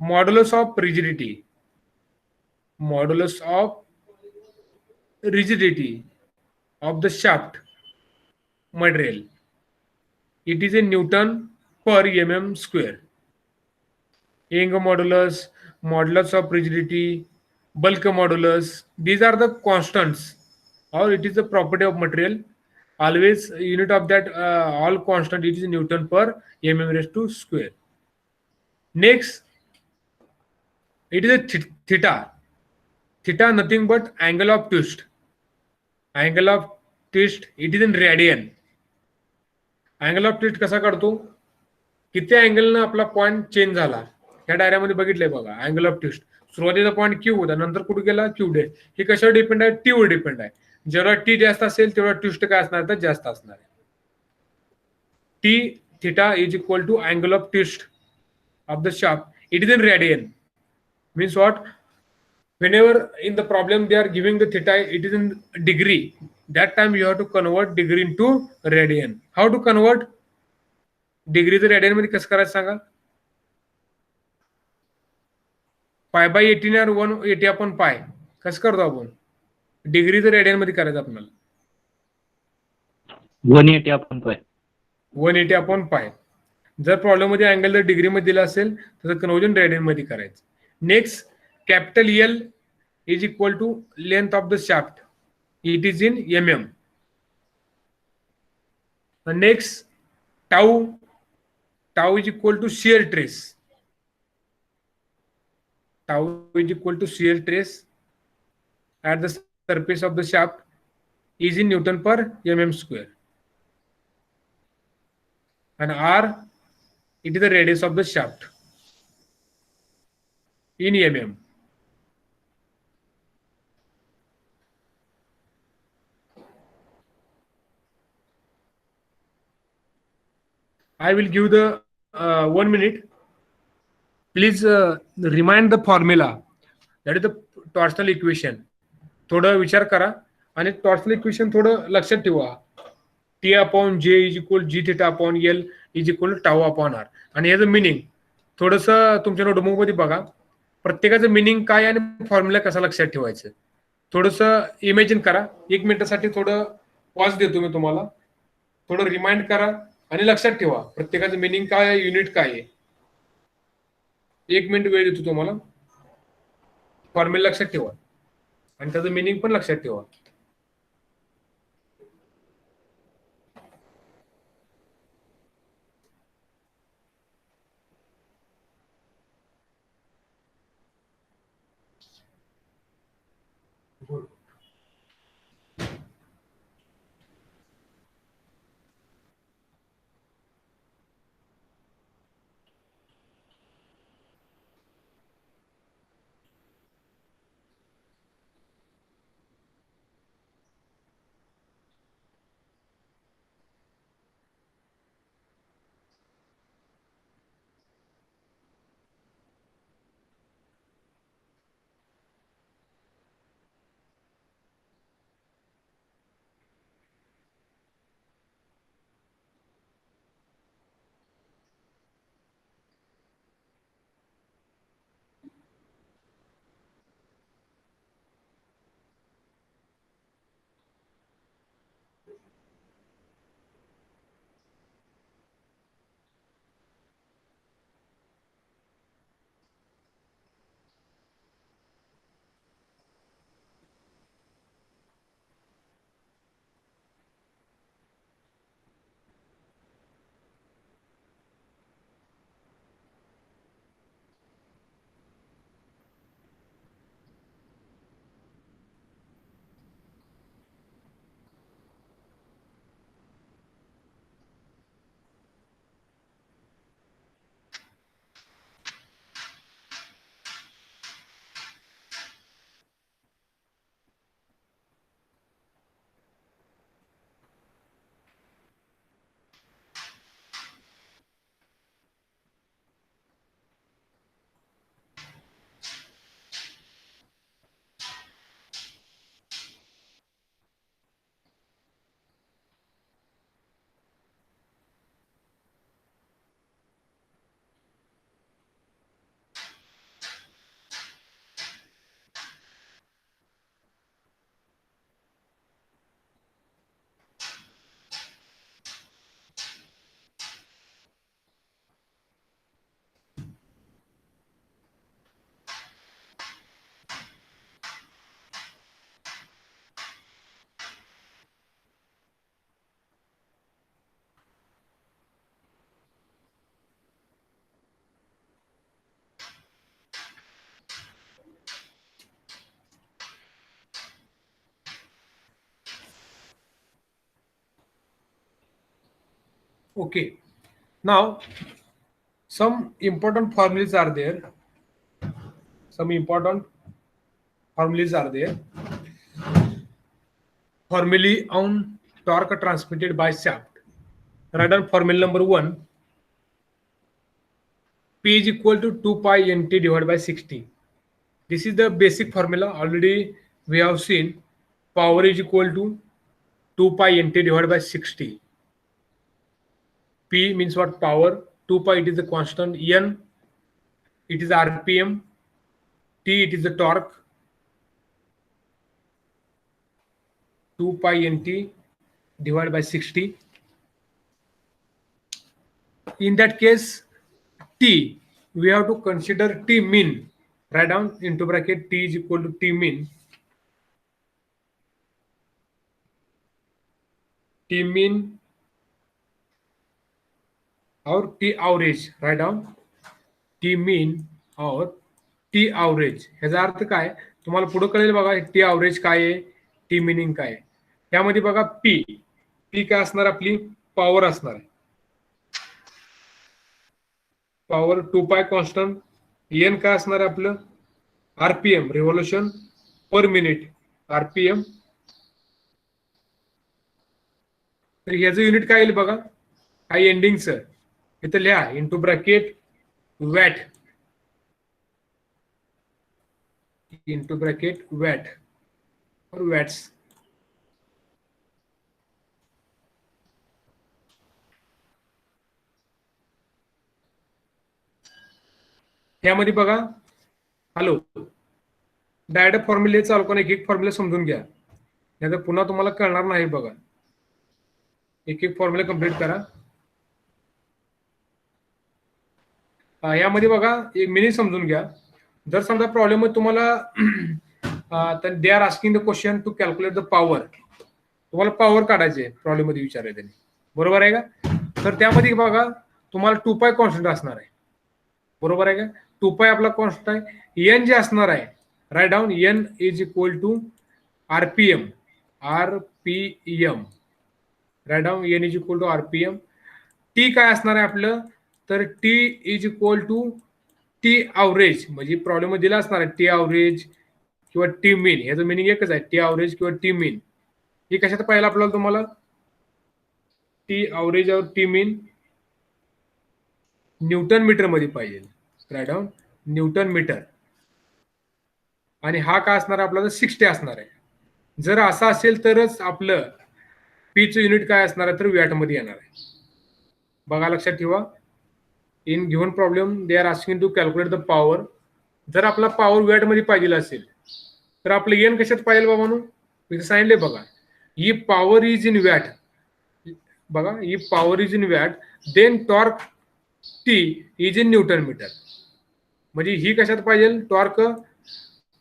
Modulus of rigidity. Modulus of rigidity of the shaft material. It is in Newton per mm square. Young modulus, modulus of rigidity, bulk modulus, these are the constants, or it is the property of material. Always unit of that all constant, it is Newton per mm raised to square. Next, it is a theta. Theta nothing but angle of twist. Angle of twist, it is in radian. Angle of twist कसा काढतो? किती अँगलनं आपला point change झाला ह्या डायऱ्यामध्ये बघितलंय बघा. Angle of twist सुरुवातीचा point Q होता, नंतर कुठे गेला? Q day. हे कशावर डिपेंड आहे? टी वर डिपेंड आहे. जेवढा टी जास्त असेल तेवढा ट्विस्ट काय असणार? तर जास्त असणार आहे. T theta is equal to angle of twist of the shaft. It is in radian. Means what? Whenever in the problem they are giving the theta, it is in degree. That time you have to convert degree into radian. How to convert degree to radian मध्ये कसं करायचं सांगा? Pi by 18 और 180 आपण पाय कसं करतो आपण? Degree तर radian मध्ये करायचं आपल्याला. 180 आपण पाय 180 आपण पाय. जर प्रॉब्लेम मध्ये अँगल जर डिग्री मध्ये दिला असेल तर कन्वर्जन रेडियन मध्ये करायचं. Next, capital L is equal to length of the shaft. It is in mm. The next, tau is equal to shear stress. Tau is equal to shear stress at the surface of the shaft is in Newton per mm square. and R, it is the radius of the shaft in mm. I will give the 1 minute. Please remind the formula, that is the torsional equation. थोडं विचार करा आणि torsional equation थोडं लक्षात ठेवा. T upon J is equal G theta upon L is equal tau upon R. आणि याचं meaning थोडंसं तुमच्या नोटबुक मध्ये बघा. प्रत्येकाचं मिनिंग काय आणि फॉर्म्युला कसा लक्षात ठेवायचं थोडंसं इमॅजिन करा. 1 मिनिटासाठी थोडं पॉज देतो मी तुम्हाला. थोडं रिमाइंड करा आणि लक्षात ठेवा प्रत्येकाचं मिनिंग काय आहे, युनिट काय आहे. 1 मिनिट वेळ देतो तुम्हाला. फॉर्म्युला लक्षात ठेवा आणि त्याचं मिनिंग पण लक्षात ठेवा. Okay. Now, some important formulas are there. Formulae on torque transmitted by shaft. Write down formula number 1. P is equal to 2 pi nt divided by 60. This is the basic formula. Already we have seen power is equal to 2 pi nt divided by 60. P means what? Power. 2 pi, it is the constant. N, it is RPM. T, it is the torque. 2 pi nt divided by 60. In that case, T, we have to consider T min. Write down into bracket T is equal to T min. T min or T average. Write down T min or T average. ह्याचा अर्थ काय तुम्हाला पुढे कळेल बघा. T average काय आहे, T meaning काय आहे. त्यामध्ये बघा P काय असणार, आपली पॉवर असणार आहे. पॉवर 2 पाय कॉन्स्टंट. एन काय असणार आहे आपलं RPM revolution per minute RPM. तर ह्याचं युनिट काय येईल बघा काही एंडिंगचं इथं लिहा into bracket watt into bracket watt और वॅट्स. यामध्ये बघा हॅलो डायरेक्ट फॉर्म्युले चालू करा. एक एक फॉर्म्युला समजून घ्या नाहीतर पुन्हा तुम्हाला कळणार नाही. बघा एक एक फॉर्म्युला कम्प्लीट करा. यामध्ये बघा एक मिनिट समजून घ्या. जर समजा प्रॉब्लेम तुम्हाला they are asking the question to calculate the power. तुम्हाला पॉवर काढायचे प्रॉब्लेम मध्ये विचारायचे त्यांनी बरोबर आहे का. तर त्यामध्ये बघा तुम्हाला 2 पाय कॉन्स्टंट असणार आहे बरोबर आहे का. 2 पाय आपला कॉन्स्टंट आहे. एन जे असणार आहे right down N is equal to RPM right down N is equal to RPM. T काय असणार आहे आपलं तर T is equal to T average म्हणजे प्रॉब्लेम मध्ये दिला असणार आहे टी अवरेज किंवा टी मीन. याचं मिनिंग एकच आहे टी अवरेज किंवा टी मीन. हे कशात पाहिलं आपल्याला तुम्हाला टी अवरेज और टी मीन न्यूटन मीटर मध्ये पाहिजे राईट डाऊन न्यूटन मीटर. आणि हा काय असणार आहे आपला 60 असणार आहे. जर असा असेल तरच आपलं पीचं युनिट काय असणार आहे तर वॅट मध्ये येणार आहे. बघा लक्षात ठेवा in given problem they are asking to calculate the power. जर आपला पॉवर वॅट मध्ये पाहिजे असेल तर आपलं एन कशात पाहिजे बाबा म्हणून इथे सांगितले बघा ही पॉवर इज इन वॅट. बघा ही power is in watt then torque T is in newton metre. म्हणजे ही कशात पाहिजे टॉर्क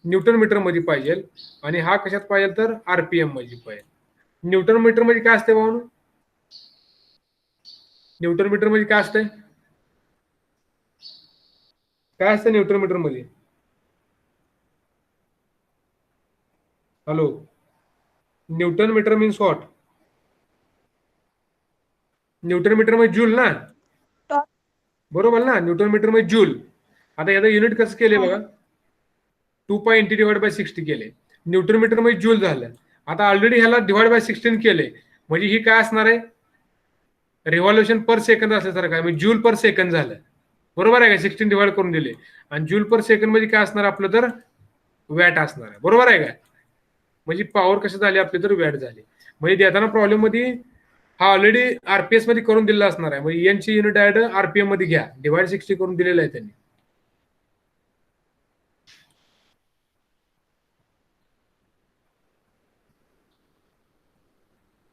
न्यूटन मीटर मध्ये पाहिजे आणि हा कशात पाहिजे तर आरपीएम मध्ये पाहिजे. न्यूटन मीटर मध्ये काय असते बाबा न्यूटन मीटर मध्ये काय असते काय असतं न्यूटन मीटर मध्ये hello newton metre means what. Newton metre मध्ये जूल ना बरोबर ना न्यूटन मीटर मध्ये जूल. आता याचं युनिट कसं केले बघा 2 पाय इंटी डिवाइड बाय 60 केले. न्यूटन मीटर मध्ये जूल झालं. आता ऑलरेडी ह्याला डिवाइड बाय 16 केले म्हणजे ही काय असणार आहे रिव्हॉल्युशन पर सेकंद असल्यासारखं आहे म्हणजे जूल पर सेकंद झालं बरोबर आहे का. 16 डिवाइड करून दिले आणि जूल पर सेकंद मध्ये काय असणार आपलं तर वॅट असणार आहे बरोबर आहे का. म्हणजे पॉवर कसं झाली आपली तर वॅट झाली. म्हणजे देताना प्रॉब्लेम मध्ये हा ऑलरेडी आरपीएस मध्ये करून दिलेला असणार आहे म्हणजे एन ची युनिट डायरेक्ट आरपीएम मध्ये घ्या डिवाइड 60 करून दिलेलं आहे त्यांनी.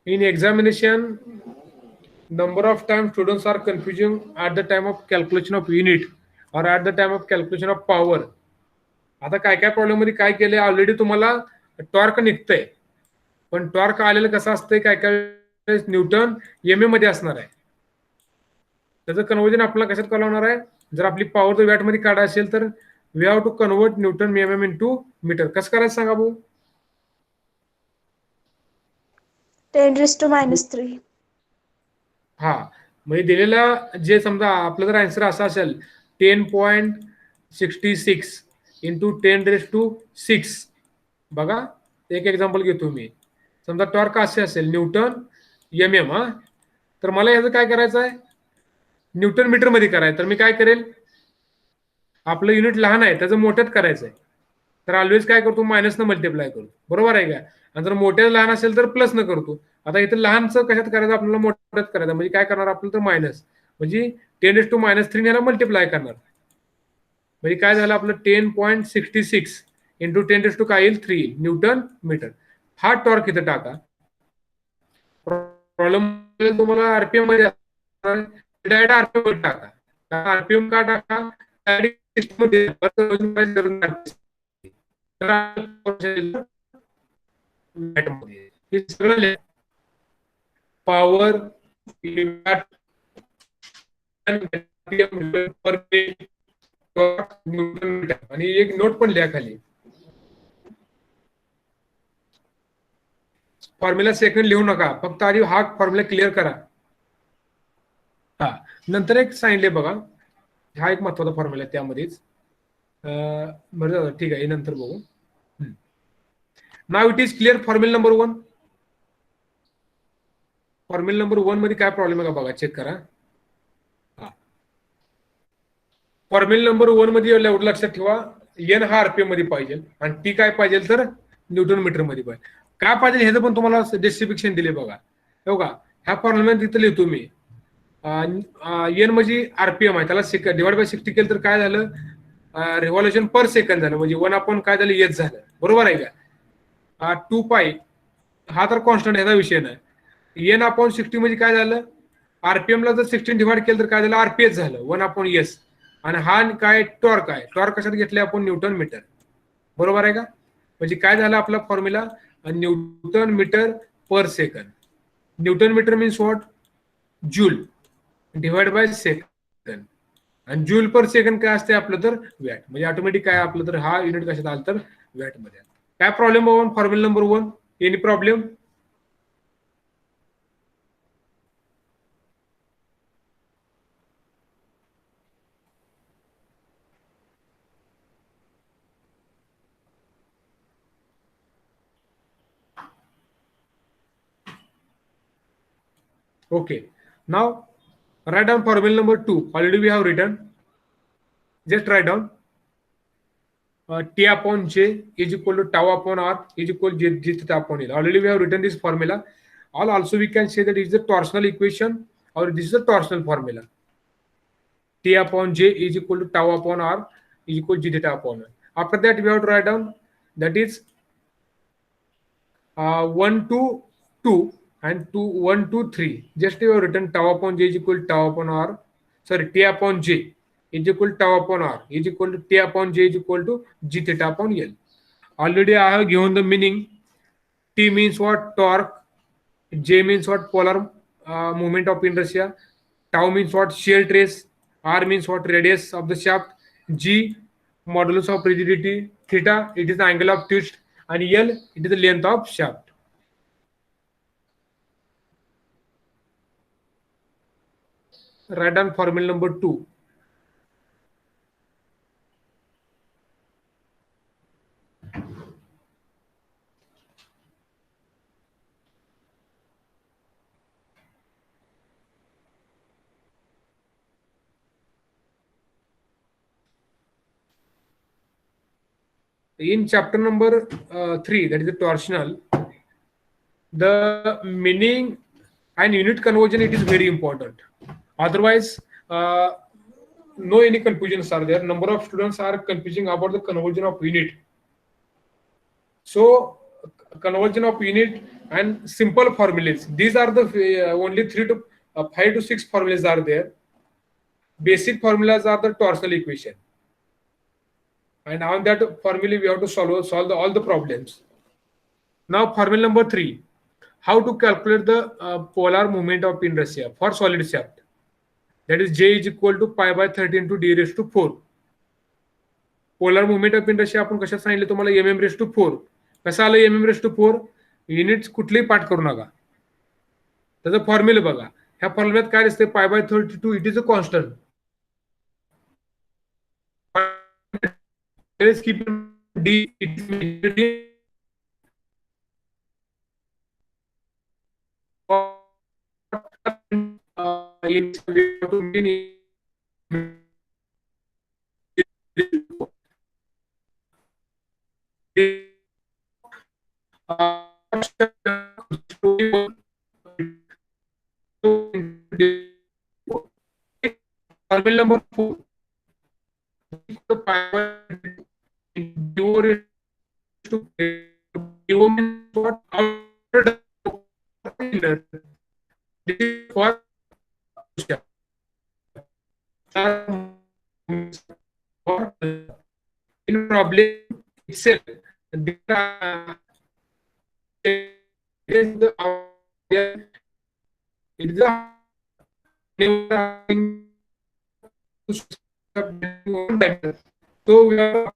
In examination, number of times students are confusing at the time of calculation of unit or at the time of calculation of power. आता काय काय प्रॉब्लेम मध्ये काय केले ऑलरेडी तुम्हाला टॉर्क निघतंय पण टॉर्क आलेलं कसं असतंय काय काय न्यूटन एम ए मध्ये असणार आहे. त्याचं कन्वर्जन आपल्याला कशात करावणार आहे जर आपली पॉवर जर वॅट मध्ये काढा असेल तर we have to convert newton M into metre. कसं करायचं सांगा भाऊ. 10⁻³ हा म्हणजे दिलेला जे समजा आपलं जर आन्सर असा असेल 10.66 इंटू 10⁻⁶. बघा एक एक्झाम्पल घेतो मी. समजा टॉर्क असे असेल न्यूटन एम एम हा तर मला याचं काय करायचं आहे न्यूटन मीटर मध्ये करायचं. तर मी काय करेल आपलं युनिट लहान आहे त्याचं मोठ्यात करायचं आहे तर ऑलवेज काय करतो मायनसनं मल्टिप्लाय करतो बरोबर आहे का. आणि जर मोठ्या लहान असेल तर प्लस न करतो. आता इथं लहानचं कशात करायचं आपल्याला मोठ्यात करायचं म्हणजे काय करणार आपलं तर मायनस म्हणजे 10⁻³ याला मल्टिप्लाय करणार म्हणजे काय झालं आपलं 10.66 इंटू 10⁻³ काय येईल 3 न्यूटन मीटर. हा टॉर्क इथं टाका. प्रॉब्लेम तुम्हाला आरपीएम मध्ये डायरेक्ट आरपीएम मध्ये टाका. आरपीएम का टाका पॉवर आणि एक नोट पण लिहा खाली फॉर्म्युला सेकंड लिहू नका फक्त आधी हा फॉर्म्युला क्लिअर करा. हा नंतर एक सांगितले बघा हा एक महत्वाचा फॉर्म्युला आहे त्यामध्येच. बरं झालं, ठीक आहे, हे नंतर बघू. Now it is clear. Formula number 1. Formula number 1 मध्ये काय प्रॉब्लेम आहे का बघा, चेक करा. फॉर्म्युला नंबर 1 मध्ये एवढं लक्षात ठेवा, एन हा आरपीएम मध्ये पाहिजे आणि टी काय पाहिजे तर न्यूटन मीटर मध्ये पाहिजे. काय पाहिजे ह्याचं पण तुम्हाला डिस्ट्रिब्युशन दिले बघा. हे बघा, ह्या फॉर्म्युला तिथं लिहितो मी. एन म्हणजे आरपीएम आहे, त्याला डिवाइड बाय 60 केलं तर काय झालं, रिव्हॉल्युशन पर सेकंड झालं, म्हणजे 1 आपण काय झालं, एच झालं. बरोबर आहे का. 2 पाय हा तर कॉन्स्टंट, ह्याचा विषय नाही. एन अपॉन 60 म्हणजे काय झालं, आरपीएम ला जर 16 डिवाइड केलं तर काय झालं, आरपीएस झालं 1 अपॉन एस. आणि हा काय टॉर्क आहे, टॉर्क कशात घेतले आपण, न्यूटन मीटर. बरोबर आहे का. म्हणजे काय झालं आपला formula, newton metre per second. Newton metre means what, joule divide by second. आणि जूल पर सेकंड काय असते आपलं तर वॅट. म्हणजे ऑटोमॅटिक काय आपलं तर हा युनिट कशात आलं तर वॅट मध्ये. काय प्रॉब्लेम बघून formula number 1, any problem. Okay. Now write down formula number 2. Already we have written. Just write down. T upon J is equal to tau upon R is equal to G theta upon L. Already we have written this formula. Also we can say that it is the torsional equation, or this is the torsional formula. T upon J is equal to tau upon R is equal to G theta upon L. After that we have to write down, that is 1 to 2 and 2 1 to 3. Just you have written tau upon J is equal to tau upon R. Sorry, T upon J is equal to tau upon R is equal to T upon J is equal to G theta upon L. Already I have given the meaning. T means what, torque. J means what, polar moment of inertia. Tau means what, shear trace. R means what, radius of the shaft. G, modulus of rigidity. Theta, it is the angle of twist. And L, it is the length of shaft. Write down formula number 2. In chapter number 3, that is the torsional, the meaning and unit conversion, it is very important. Otherwise, no any confusions are there. Number of students are confusing about the conversion of unit. So conversion of unit and simple formulas, these are the only 3 to 5 to 6 formulas are there. Basic formulas are the torsional equation, and on that formula we have to solve all the problems. Now formula number 3, how to calculate the polar moment of inertia for solid shaft. That is J is equal to pi by 30 into d raised to 4. Polar movement of inertia आपण कशात सांगितलं तुम्हाला, mm raised to 4. कसं आलं mm raised to 4, units कुठलेही पाठ करू नका, त्याचा फॉर्म्युला बघा. ह्या फॉर्म्युल्यात काय दिसते, pi by 32 it is a constant. keep d it is formula number 4. In problem itself, so we are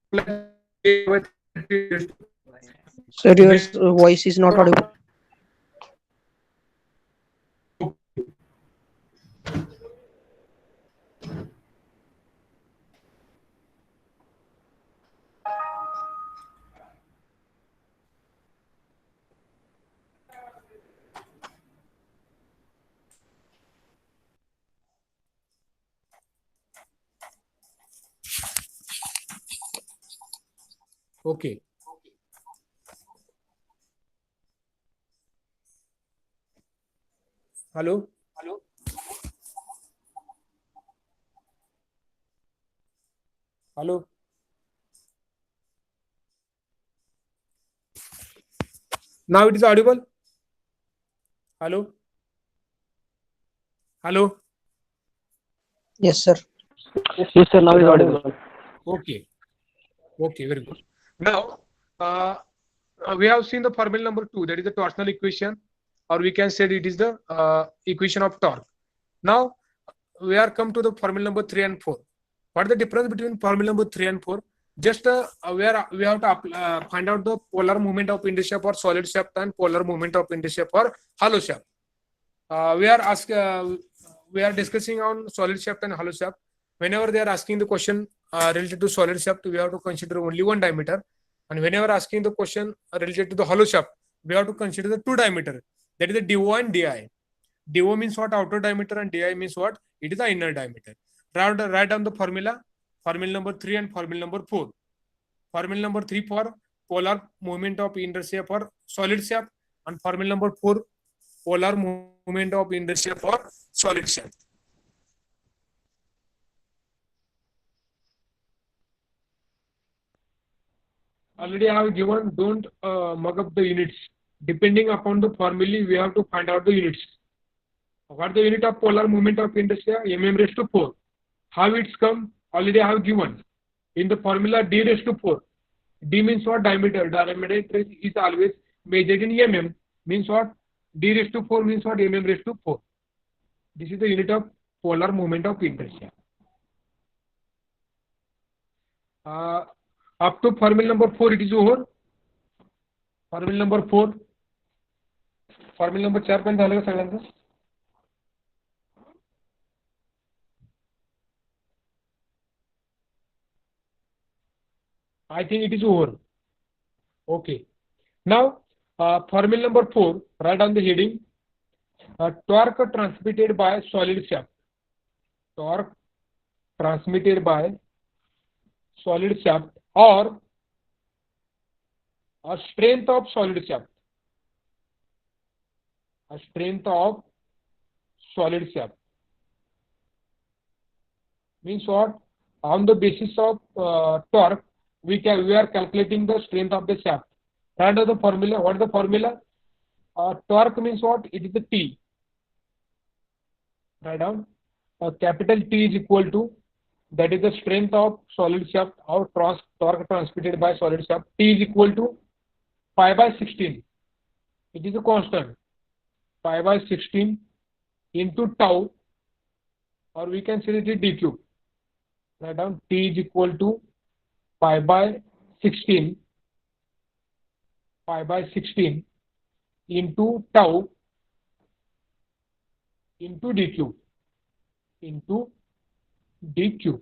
Sir, your voice is not audible. Okay. Hello. Hello. Now it is audible. Hello. Hello. Yes, sir. Yes, sir. Now is audible. Okay. Okay. Very good. Now, we have seen the formula number 2, that is the torsional equation, or we can say it is the equation of torque. Now, we are come to the formula number 3 and 4. What is the difference between formula number 3 and 4? Just we have to find out the polar movement of inertia for solid shaft and polar movement of inertia for hollow shaft. We are discussing on solid shaft and hollow shaft. Whenever they are asking the question related to solid shaft, we have to consider only one diameter, and whenever asking the question related to the hollow shaft, we have to consider the two diameter. That is the DO and DI. DO means what? Outer diameter, and DI means what? It is the inner diameter. Write down the formula. Formula number 3 and formula number 4. Formula number 3 for polar movement of inertia for solid shaft, and formula number 4 polar movement of inertia for solid shaft. Already I have given, don't mug up the units. Depending upon the formula, we have to find out the units. What is the unit of polar movement of inertia? Mm raised to 4. How it's come? Already I have given. In the formula D raised to 4. D means what? Diameter. Diameter is always measured in mm. Means what? D raised to 4 means what? Mm raised to 4. This is the unit of polar movement of inertia. Up to formula number 4 it is over. Formula number 4. Formula number 4 पण झालं का सगळ्यांचं? I think it is over. Okay. Now, formula number 4, write down the heading. Torque transmitted by solid shaft. Torque transmitted by solid shaft, or a strength of solid shaft. A strength of solid shaft. Means what? On the basis of torque, we are calculating the strength of the shaft. Write down the formula. What is the formula? Torque means what? It is the T. Write down. Capital T is equal to, that is the strength of solid shaft or torque transmitted by solid shaft. T is equal to pi by 16. It is a constant. Pi by 16 into tau, or we can say it is d cube. Write down. T is equal to pi by 16. Pi by 16 into tau into d cube. Into d cube.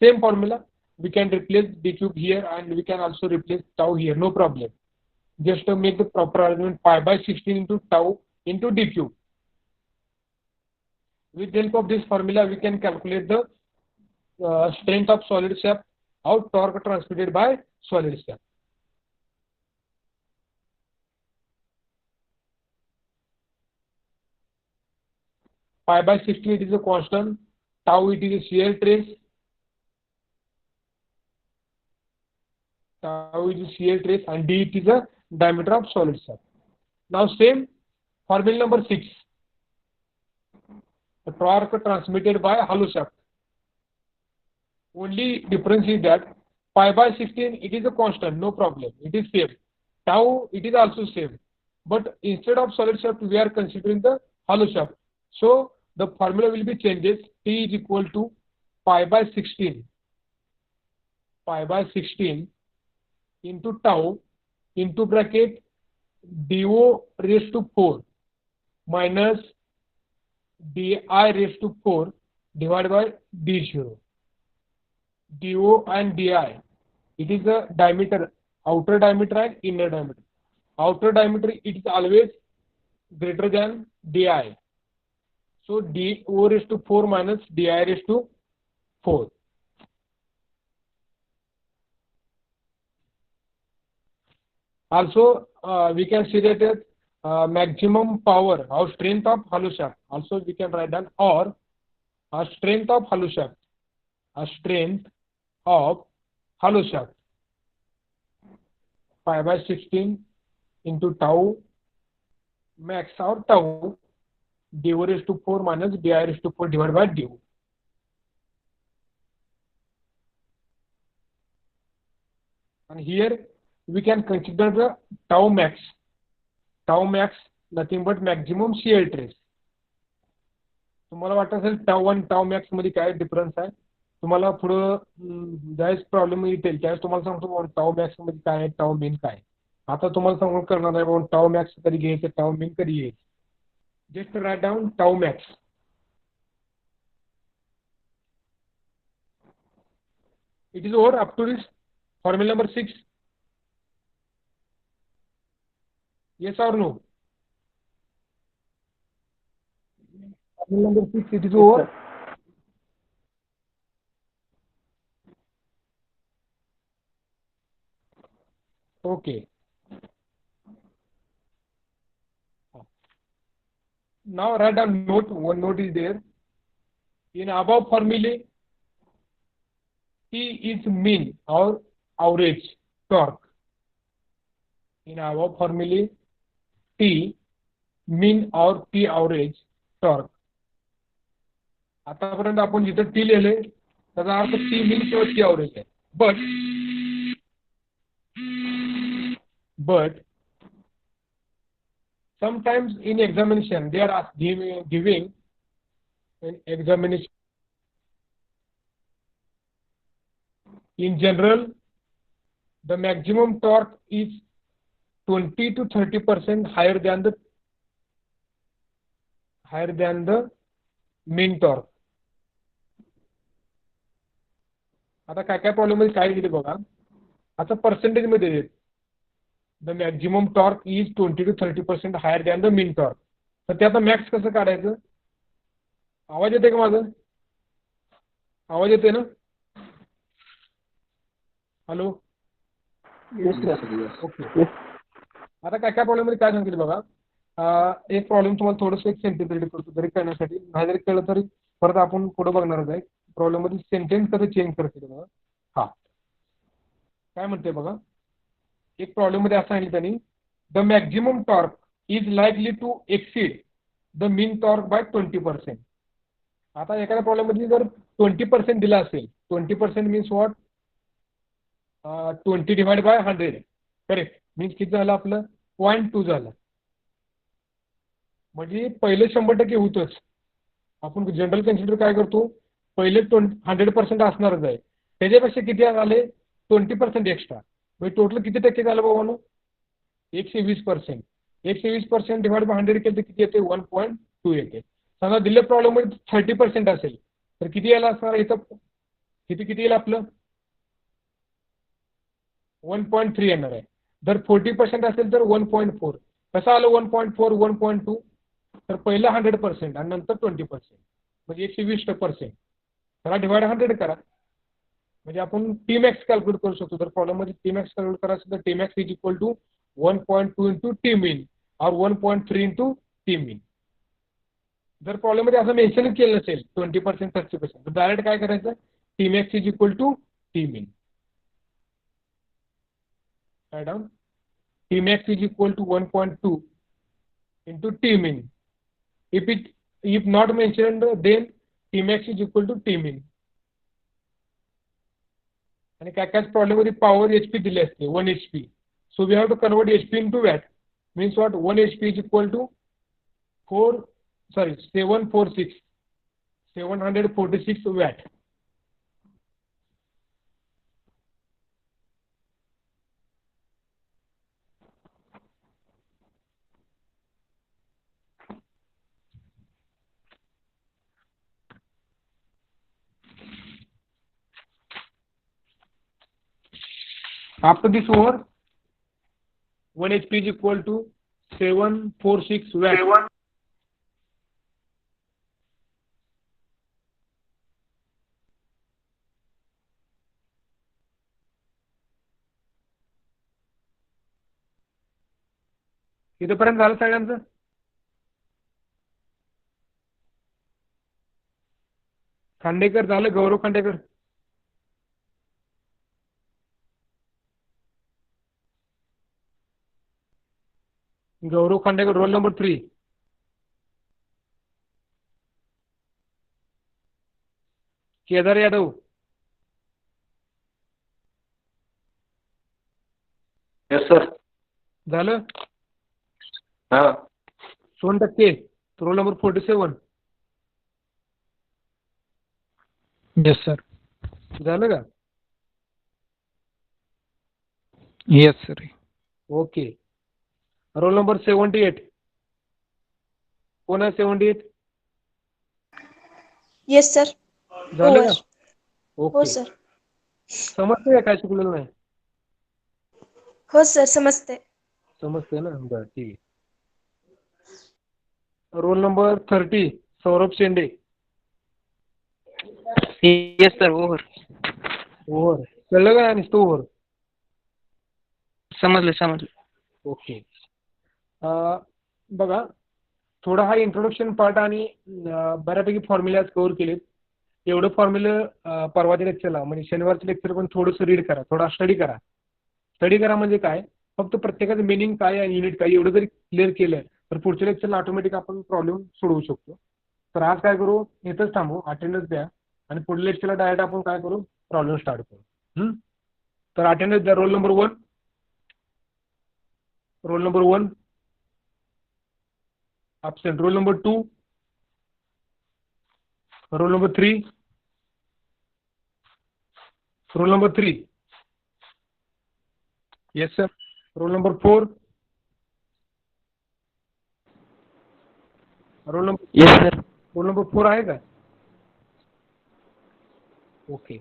Same formula. We can replace d cube here, and we can also replace tau here. No problem. Just to make the proper arrangement, pi by 16 into tau into d cube. With the help of this formula, we can calculate the strength of solid shaft or torque transmitted by solid shaft. Pi by 16 it is a constant, tau it is a shear trace, tau is a shear trace, and d it is a diameter of solid shaft. Now same formula number 6, the torque transmitted by hollow shaft. Only difference is that pi by 16 it is a constant, no problem, it is same. Tau it is also same, but instead of solid shaft we are considering the hollow shaft. So the formula will be changes. T is equal to pi by 16. Pi by 16 into tau into bracket do raised to 4 minus di raised to 4 divided by d0. Do and di, it is the diameter, outer diameter and inner diameter. Outer diameter it is always greater than di. So do raised to 4 minus di raised to 4. Also, we can see that maximum power or strength of hollow shaft. Also, we can write down or strength of hollow shaft. Strength of hollow shaft 5/16 into tau max or tau du raised to 4 minus di raised to 4 divided by du. And here we can consider the tau max. Tau max nothing but maximum shear stress. तुम्हाला वाटत असेल tau 1 tau max मध्ये काय difference आहे. तुम्हाला पुढं ज्यावेळेस problem येतील त्यावेळेस तुम्हाला सांगतो टाउ मॅक्स मध्ये काय आहे, टाउ मीन काय. आता तुम्हाला सांगून करणार आहे बाबा टाउ मॅक्स कधी घ्यायचं, टाउ मीन कधी घ्यायचं. Just right down tau max. It is over up to this formula number 6. Yes और no? Formula number 6, it is over. Okay. Now write down note. One note is there. In above formulae, T is mean or average torque. In above formulae, T mean or T average torque. आतापर्यंत आपण जिथं T लिहिले त्याचा अर्थ T mean किंवा T average आहे. but sometimes in examination they are giving an examination in general the maximum torque is 20 to 30% higher than the mean torque. आता काय काय प्रॉब्लेम मध्ये काय दिले बघा. आता पर्सेंटेज मध्ये देत the maximum torque is 20 to 30% higher than the mean torque. तर ते आता मॅक्स कसं काढायचं. आवाज येते का माझा? आवाज येते ना? हॅलो. ओके. आता काय काय प्रॉब्लेम मध्ये काय सांगितलं बघा. एक प्रॉब्लेम तुम्हाला थोडंसं एक सेंटेन्स रेडी करतो जरी करण्यासाठी, नाही जरी कळलं तरी परत आपण पुढे बघणारच आहे. प्रॉब्लेम मध्ये सेंटेन्स कसं चेंज करते बघा. हा काय म्हणते बघा. एक प्रॉब्लेम मध्ये असं सांगितलं त्यांनी the maximum torque is likely to exceed the mean torque by 20%. आता एखाद्या प्रॉब्लेम मध्ये जर 20% दिला असेल, 20% means what, 20 divide by 100. Correct. Means किती झालं आपलं 0.2 झालं. म्हणजे पहिले 100% होतच. आपण जनरल कन्सिडर काय करतो, पहिले 100% असणारच आहे. त्याच्यापेक्षा किती झाले 20% एक्स्ट्रा. म्हणजे टोटल किती टक्के झालं बाबांनो 120%. 120% डिवाइड बाय 100 केलं तर किती येते 1.2 येते. समजा दिले प्रॉब्लेम मध्ये 30% असेल तर किती यायला असणार इथं, किती येईल आपलं 1.3 येणार आहे. जर 40% असेल तर 1.4. कसं आलं 1.4 1.2, तर पहिलं 100% आणि नंतर 20% म्हणजे 120%. त्याला डिवाइड 100 करा म्हणजे आपण टी मॅक्स कॅल्क्युलेट करू शकतो. तर प्रॉब्लेम मध्ये टी मॅक्स कॅल्क्युलेट करायचं तर T max is equal to 1.2 into T mean और 1.3 इंटू टी मीन. जर प्रॉब्लेम मध्ये असं मेन्शन केलं नसेल 20% 30% तर डायरेक्ट काय करायचं T max is equal to T mean. काय down T max is equal to 1.2 into T mean. If not mentioned, then T max is equal to T mean. आणि काय काय प्रॉब्लेम मध्ये पॉवर HP दिले असते 1 HP. So we have to convert HP into watt. Means what 1 HP is equal to 746 watt. After this over 1 HP is equal to 746 watt. इथपर्यंत झालं सगळ्यांचं? खांडेकर झालं, Gaurav Khandekar? Gaurav Khandekar roll number 3. Kedar Yadav? Yes sir. झालं. हा. सोन टक्के रोल नंबर 47. Yes, sir. झालं का? Yes, sir. Okay. Roll number 78. कोण आहे 78? Yes sir. झालं का? हो ओके. सर. समजतंय काय शिकलेलं नाही? हो सर समजते. समजतंय ना? बरं ठीक आहे. Roll number 30 Saurabh Shende. Yes sir. Over. Over कळलं का? नुसतं ओव्हर. समजलं. ओके. बघा, थोडा हा इंट्रोडक्शन पार्ट आणि बऱ्यापैकी फॉर्म्युला कव्हर केलेत. एवढं फॉर्म्युला परवाच्या लेक्चरला म्हणजे शनिवारच्या लेक्चर पण थोडंसं रीड करा, थोडा स्टडी करा. स्टडी करा म्हणजे काय, फक्त प्रत्येकाचं मिनिंग काय आहे, युनिट काय, एवढं जरी क्लिअर केलं तर पुढच्या लेक्चरला ऑटोमॅटिक आपण प्रॉब्लेम सोडवू शकतो. तर आज काय करू, इथंच थांबू, अटेंडन्स द्या आणि पुढल्या लेक्चरला डायरेक्ट आपण काय करू, प्रॉब्लेम स्टार्ट करू. तर अटेंडन्स द्या. Roll number 1. Roll number 1 absent. Roll number 2. Roll number 3. Roll number 3. Yes, sir. Roll number 4. Roll yes sir. Number 4 आहे का? Okay.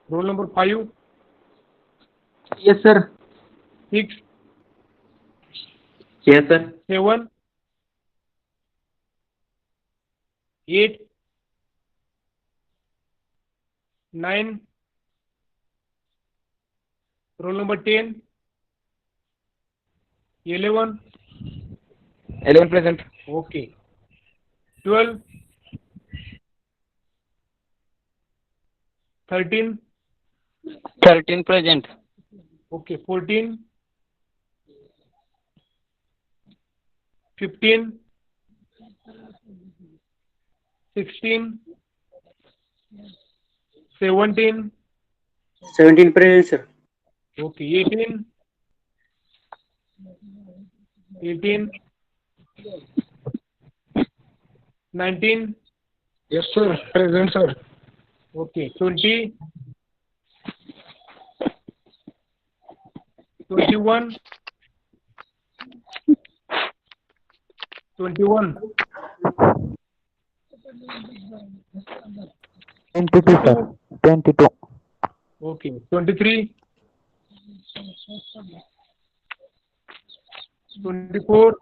Roll number 5. Yes sir. 6. Yes sir. 7. 8. 9. Roll number 10. 11. 11 present. Okay. 12. 13. 13 present. Okay. 14. 15. 16. 17. 17 present, sir. Okay. 18. 18. 19. Yes, sir. Present, sir. Okay. 20. 21. 21. 22, sir. 22. Okay. 23. 24.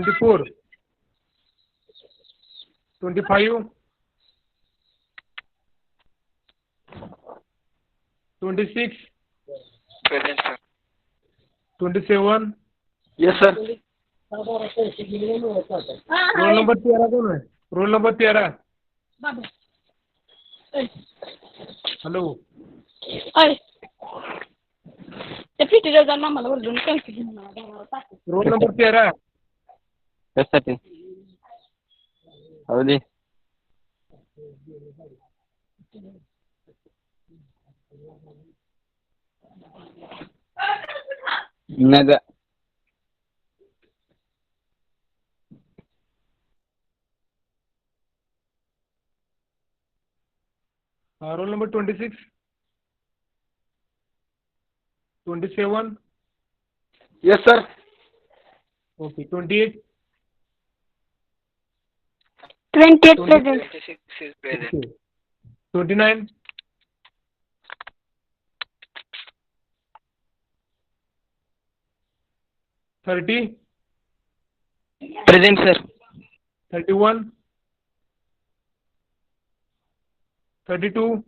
24. 25. 26. Present sir. 27. Yes sir. Roll number 13 कोण आहे? Roll number 13. Hello. त्या फिटीला जाऊन आम्हाला वरडून roll number 13. कशासाठी? हो दे. नग. Roll number 26. 27. Yes sir. Okay. 28. 28 present. 26 is present. Okay. 29. 30. Present sir. 31. 32.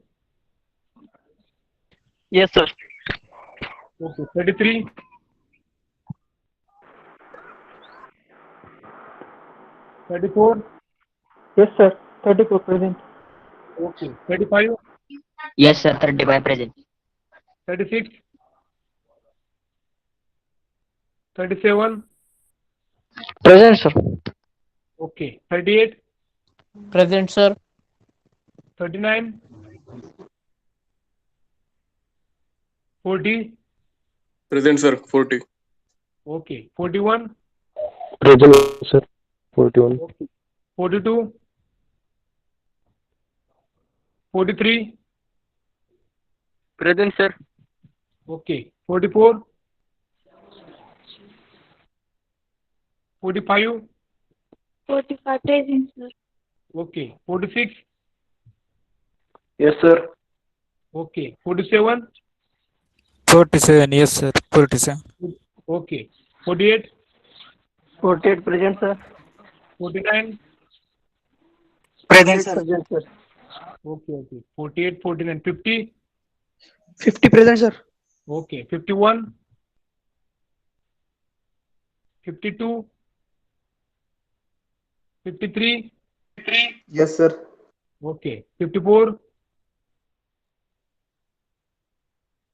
Yes sir. Okay. 33. 34. Yes, sir. 34 present. Okay. 35. Yes, sir. 35 present. 36. 37. Present, sir. Okay. 38. Present, sir. 39. 40. Present, sir. 40. Okay. 41. Present, sir. 41. Okay. 42. 43. Present, sir. Okay. 44. 45. 45 present, sir. Okay. 46. Yes, sir. Okay. 47. 47, yes, sir. 47. Okay. 48. 48 present, sir. 49. Present, sir. Okay. 48, 49, 50. 50 present, sir. Okay. 51. 52. 53. Yes, sir. Okay. 54.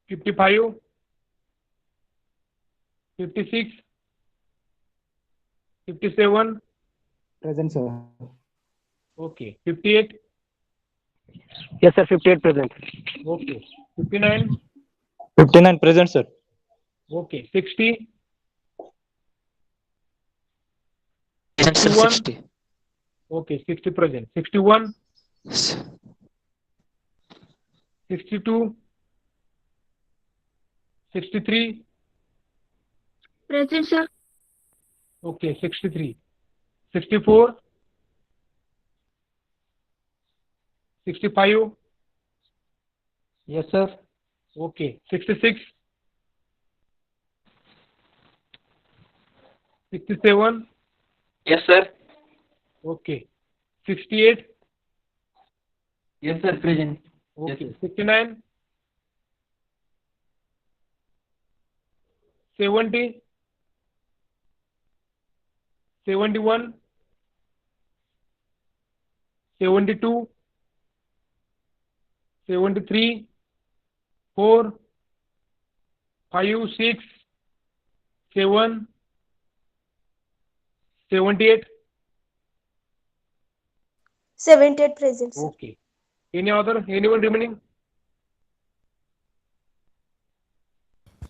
55. 56. 57. Present, sir. Okay. 58. Yes, sir. 58 present. Okay. 59. 59 present, sir. Okay. 60. Present, sir. 61. 60. Okay. 60 present. 61. 62. 63. Present, sir. Okay. 63. 64. 65. Yes, sir. Okay. 66. 67. Yes, sir. Okay. 68. Yes, sir. Present. Okay. 69. 70. 71. 72. 73. 4. 5. 6. 7. 78. 78 present, sir. Okay. Anyone remaining?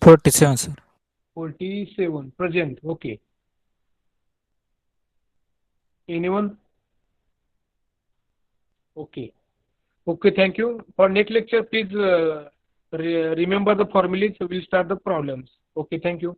47, sir. 47 present. Okay. Anyone? Okay. Okay, thank you. For next lecture, please remember the formulas. We'll start the problems. Okay, thank you.